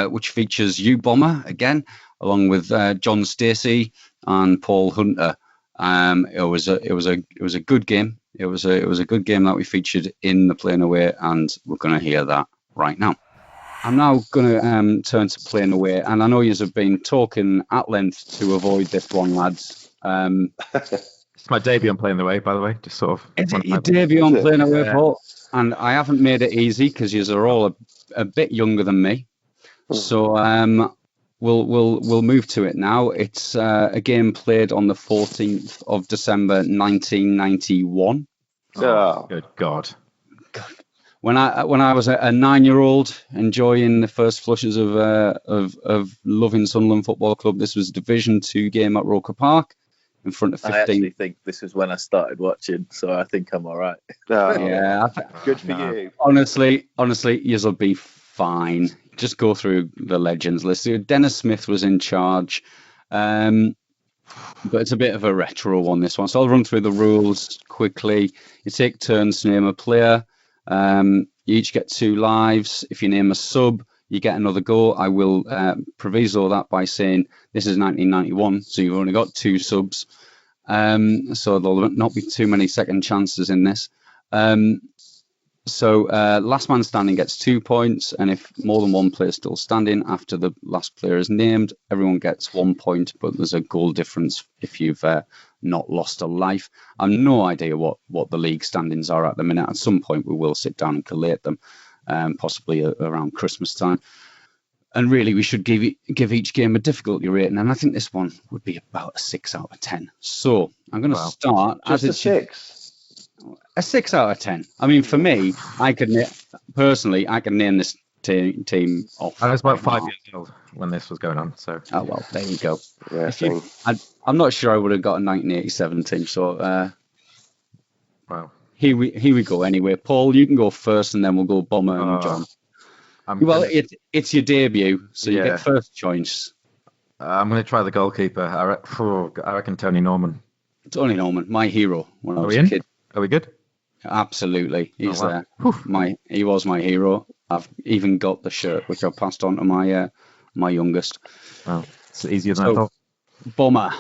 which features you, Bomber, again, along with John Stacey and Paul Hunter. It was a good game. It was a good game that we featured in the Playing Away, and we're going to hear that right now. I'm now going to turn to Playing Away, and I know you have been talking at length to avoid this one, lads. It's my debut on Playing Away, by the way. Just sort of. Is it your debut on Playing Away, Paul? And I haven't made it easy because you are all a bit younger than me. So we'll move to it now. It's a game played on the 14th of December 1991. Oh, good God. When I was a 9-year-old enjoying the first flushes of loving Sunderland Football Club, this was a Division 2 game at Roker Park in front of 15. I actually think this was when I started watching, so I think I'm all right. Yeah, good for you. Honestly, you'll be fine. Just go through the legends list. Dennis Smith was in charge, but it's a bit of a retro one, this one. So I'll run through the rules quickly. You take turns to name a player. You each get 2 lives. If you name a sub, you get another go. I will proviso that by saying this is 1991, so you've only got 2 subs. So there'll not be too many second chances in this. So last man standing gets 2 points, and if more than one player is still standing after the last player is named, everyone gets 1 point, but there's a goal difference if you've not lost a life. I've no idea what the league standings are at the minute. At some point we will sit down and collate them, possibly around Christmas time. And really we should give each game a difficulty rating, and I think this one would be about a 6 out of 10. So I'm going to start just a 6. A 6 out of 10. I mean, for me, I could name this team off. I was about 5 years old when this was going on. So. Oh well, there you go. Yeah, I'm not sure I would have got a 1987 team. So, wow. Here we go. Anyway, Paul, you can go first, and then we'll go Bomber and John. It's your debut, so you get first choice. I'm going to try the goalkeeper. I reckon Tony Norman. Tony Norman, my hero when I was a kid. Are we good? Absolutely, he's there. He was my hero. I've even got the shirt, which I passed on to my youngest. Wow, it's easier than I thought. Bomber.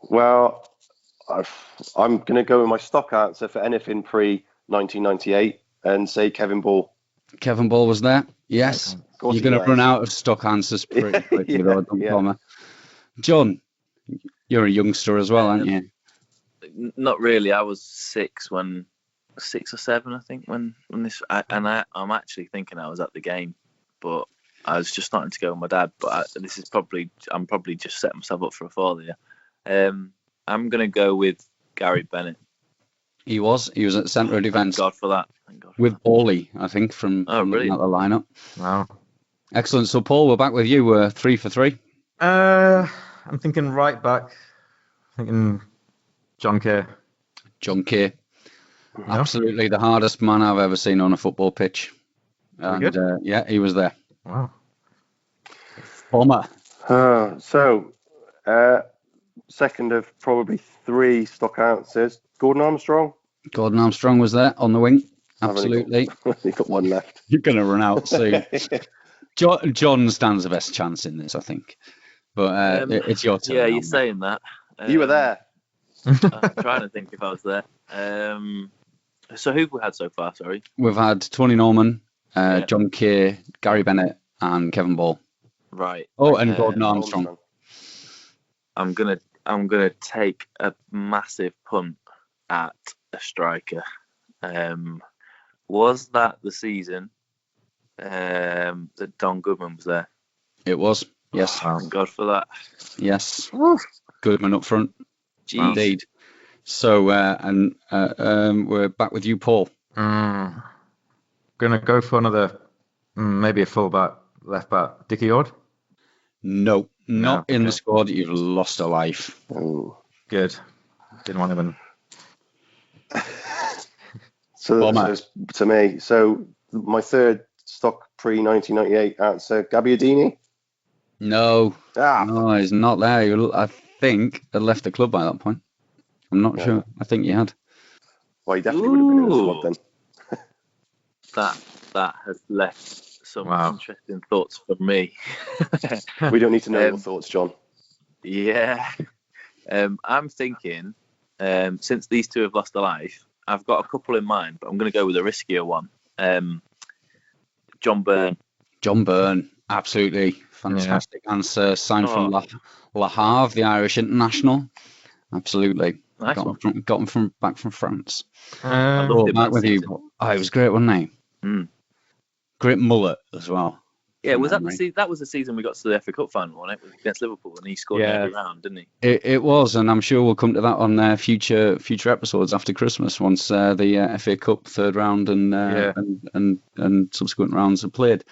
Well, I'm going to go with my stock answer for anything pre-1998 and say Kevin Ball. Kevin Ball was there. Yes, you're going to run out of stock answers pretty quickly, though, Bomber. John, you're a youngster as well, aren't you? Not really. I was 6 or 7, I think, when this. I'm actually thinking I was at the game, but I was just starting to go with my dad. But I'm probably just setting myself up for a fall here. I'm gonna go with Gary Bennett. He was at the centre of defence. Thank God for that. With Bawley, I think, from the lineup. Wow, excellent. So Paul, we're back with you. We're 3 for 3. I'm thinking right back. Thinking John Kay. John Kay. Absolutely the hardest man I've ever seen on a football pitch. And he was there. Wow. Bomber. Second of probably 3 stock answers. Gordon Armstrong. Gordon Armstrong was there on the wing. Absolutely. You've got 1 left. You're going to run out soon. John stands the best chance in this, I think. But it's your turn. Yeah, you're saying that. You were there. I'm trying to think if I was there. So who have we had so far? Sorry, we've had Tony Norman, John Kay, Gary Bennett, and Kevin Ball. Right. Oh, and Gordon Armstrong. I'm gonna take a massive punt at a striker. Was that the season that Don Goodman was there? It was. Yes. Thank God for that. Yes. Goodman up front. Jeez. Indeed. So, we're back with you, Paul. Gonna go for another, maybe a full-back, left-back. Dickie Ord? No, not in the squad. You've lost a life. Oh. Good. Didn't want him So to me, so my third stock pre-1998 answer, Gabbiadini? No, Ah, no, he's not there. I think had left the club by that point. I'm not sure. I think he had. well, he definitely would have been in the squad then. That has left some Wow. interesting thoughts for me. We don't need to know your thoughts, John. Yeah. I'm thinking, since these two have lost a life, I've got a couple in mind, but I'm going to go with a riskier one. John Byrne. John Byrne, absolutely fantastic answer. Signed from Le Havre, the Irish international. Absolutely. Nice one. Got him back from France. I loved him back that with season. you. Oh, it was great, wasn't he? Great mullet as well. Yeah, was that that was the season we got to the FA Cup final, wasn't it? Against Liverpool, and he scored in every round, didn't he? It was, and I'm sure we'll come to that on future episodes after Christmas once the FA Cup third round and subsequent rounds are played.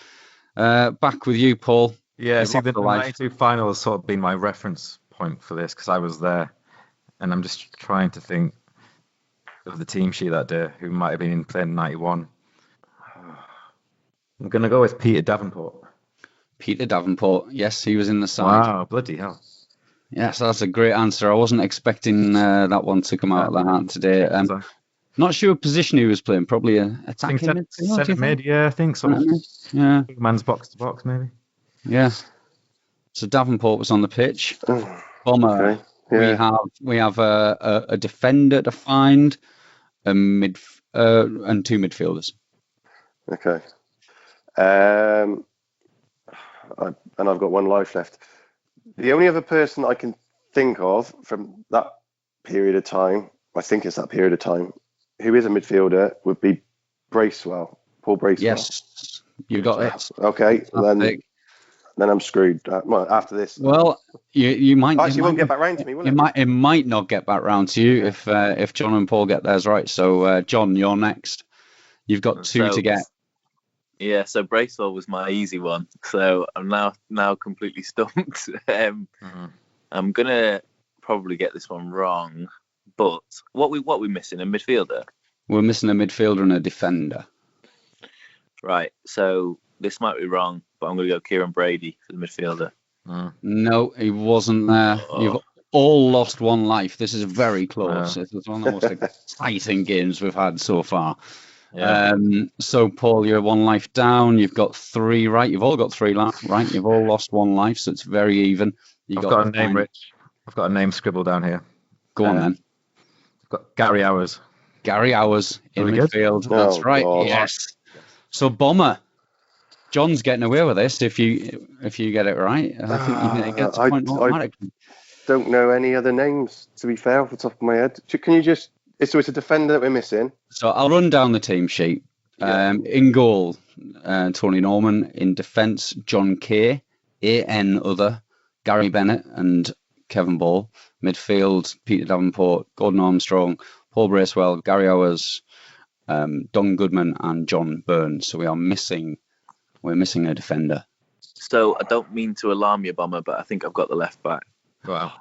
Back with you, Paul. Yeah, see, the 92 final has sort of been my reference point for this because I was there, and I'm just trying to think of the team sheet that day who might have been playing 91. I'm going to go with Peter Davenport. Peter Davenport, yes, he was in the side. Wow, bloody hell. Yes, that's a great answer. I wasn't expecting that one to come out like that today. Not sure what position he was playing, probably attacking midfield. Centre mid, yeah, I think so. Yeah. Man's box to box, maybe. Yeah. So Davenport was on the pitch. Bomber. Okay. Yeah. We have a defender to find, and two midfielders. Okay. And I've got one life left. The only other person I can think of from that period of time, I think it's that period of time, who is a midfielder would be Bracewell, Paul Bracewell. Yes, you got it. Okay, then I'm screwed. Well, after this. Well, you might. Actually, won't get back round to me, will it? It might not get back round to you if John and Paul get theirs right. So, John, you're next. You've got two to get. Yeah, so Bracewell was my easy one. So I'm now completely stumped. I'm gonna probably get this one wrong, but what we missing? A midfielder? We're missing a midfielder and a defender. Right. So this might be wrong, but I'm gonna go Kieran Brady for the midfielder. No, he wasn't there. You've all lost one life. This is very close. This is one of the most exciting games we've had so far. Yeah. So Paul, you're one life down. You've got three right. You've all got three right. You've all lost one life, so it's very even. I've got a name, Rich. I've got a name scribbled down here. Go on then. I've got Gary Hours. Gary Hours in midfield. That's right. God. Yes. So Bomber. John's getting away with this if you get it right. I think you get the point automatically. I don't know any other names, to be fair, off the top of my head. Can you just... So it's a defender that we're missing. So I'll run down the team sheet. In goal, Tony Norman. In defence, John Kay, A.N. Other, Gary Bennett and Kevin Ball. Midfield, Peter Davenport, Gordon Armstrong, Paul Bracewell, Gary Hours, Don Goodman and John Burns. So we're missing a defender. So I don't mean to alarm you, Bomber, but I think I've got the left back. Wow.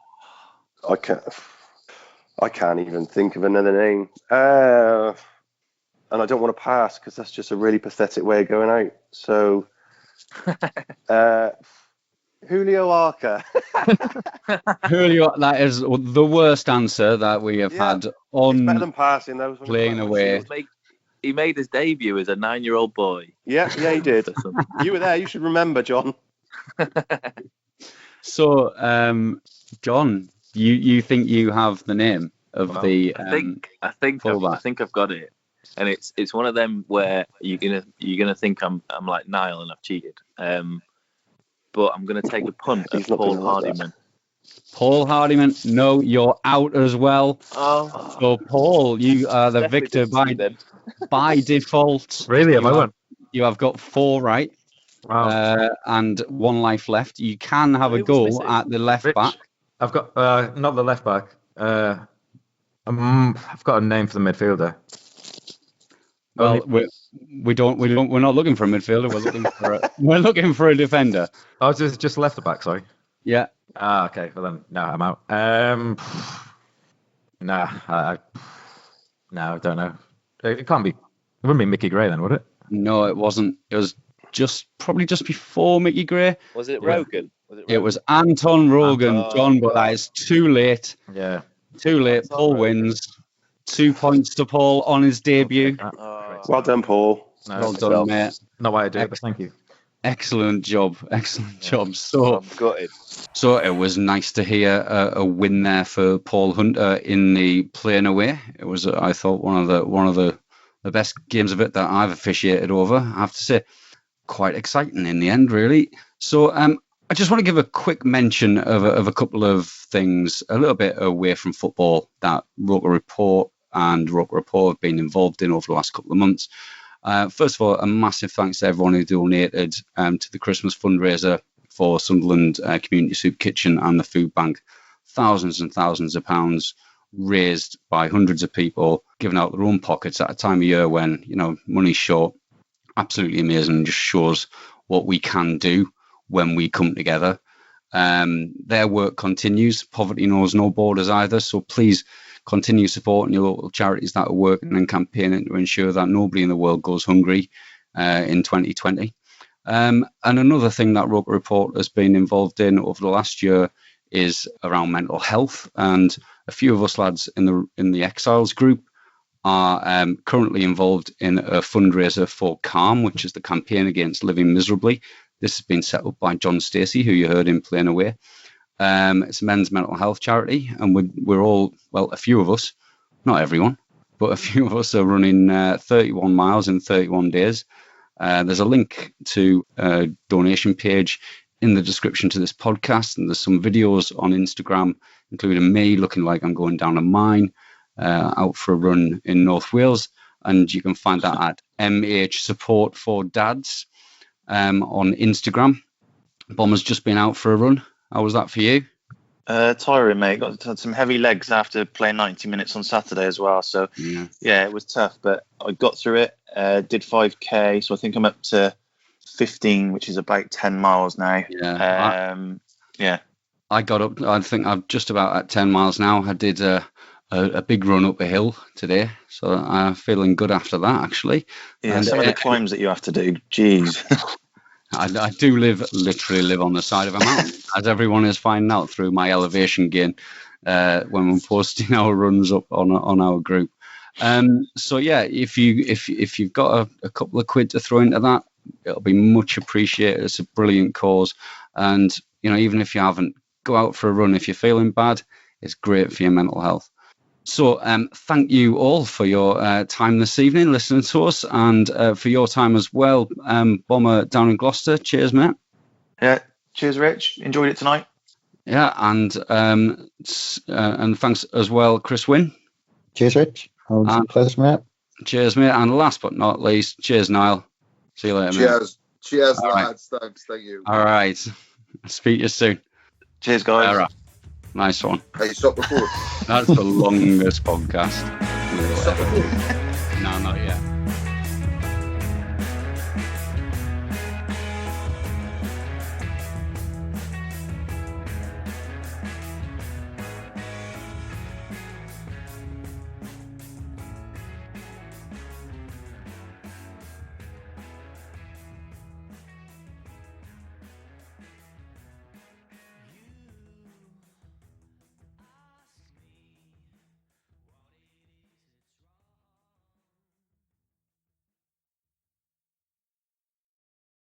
I can't even think of another name. And I don't want to pass because that's just a really pathetic way of going out. So, Julio Arca. Julio, that is the worst answer that we have had on it's better than passing, though. Playing away. He made his debut as a 9-year-old boy. Yeah, he did. You were there. You should remember, John. So, John, you think you have the name of the? I think I've got it, and it's one of them where you're gonna think I'm like Niall and I've cheated. But I'm gonna take a punt at Paul Hardiman. Paul Hardiman, no, you're out as well. Oh. So Paul, you are the victor by default. Really? Have I won? You have got 4 right. Wow. And 1 life left. You can have a go at the left back. I've got not the left back. I've got a name for the midfielder. Well, we're not looking for a midfielder. We're looking for a defender. Oh, just left the back. Sorry. Yeah. Okay. Well then, no, I'm out. I don't know. It can't be. It wouldn't be Mickey Gray then, would it? No, it wasn't. It was probably just before Mickey Gray. Was it Rogan? It was Anton Rogan, Anton, John, but that is too late. Yeah. Too late. Anton Paul Rogan. wins. 2 points to Paul on his debut. Well done, Paul. No, Well done, mate. not why I do it, but thank you. Excellent job. Excellent job. So, I'm gutted. so it was nice to hear a win there for Paul Hunter in the playing away. It was, I thought, one of the best games of it that I've officiated over. I have to say, quite exciting in the end, really. So, I just want to give a quick mention of a couple of things, a little bit away from football, that ROKER Report and ROKER Report have been involved in over the last couple of months. First of all, a massive thanks to everyone who donated to the Christmas fundraiser for Sunderland Community Soup Kitchen and the Food Bank. Thousands and thousands of pounds raised by hundreds of people, giving out their own pockets at a time of year when, money's short. Absolutely amazing. Just shows what we can do when we come together. Their work continues. Poverty knows no borders either. So please continue supporting your local charities that are working and campaigning to ensure that nobody in the world goes hungry in 2020. And another thing that ROKER Report has been involved in over the last year is around mental health. And a few of us lads in the Exiles group are currently involved in a fundraiser for CALM, which is the campaign against living miserably. This has been set up by John Stacey, who you heard him playing away. It's a men's mental health charity, and we're all, well, a few of us, not everyone, but a few of us are running 31 miles in 31 days. There's a link to a donation page in the description to this podcast, and there's some videos on Instagram, including me looking like I'm going down a mine out for a run in North Wales, and you can find that at MH Support for Dads on Instagram. Bomber's just been out for a run. How was that for you? Tiring, mate. Had some heavy legs after playing 90 minutes on Saturday as well. So, yeah, it was tough, but I got through it. Did 5K, so I think I'm up to 15, which is about 10 miles now. Yeah. I got up. I think I'm just about at 10 miles now. I did a big run up a hill today, so I'm feeling good after that, actually. Yeah, and some of the climbs that you have to do, jeez. I do literally live on the side of a mountain, as everyone is finding out through my elevation gain when we're posting our runs up on our group. So yeah, if you've got a couple of quid to throw into that, it'll be much appreciated. It's a brilliant cause, and even if you haven't, go out for a run. If you're feeling bad, it's great for your mental health. So thank you all for your time this evening listening to us, and for your time as well. Bomber down in Gloucester, cheers, mate. Yeah, cheers, Rich. Enjoyed it tonight. Yeah, and thanks as well, Chris Wynn. Cheers, Rich. Always a pleasure, mate. Cheers, mate. And last but not least, cheers, Niall. See you later, mate. Cheers, all lads. Right. Thanks, thank you. All right. Speak to you soon. Cheers, guys. All right. Nice one. Hey, stop recording. That's the longest podcast we'll ever do. No, not yet.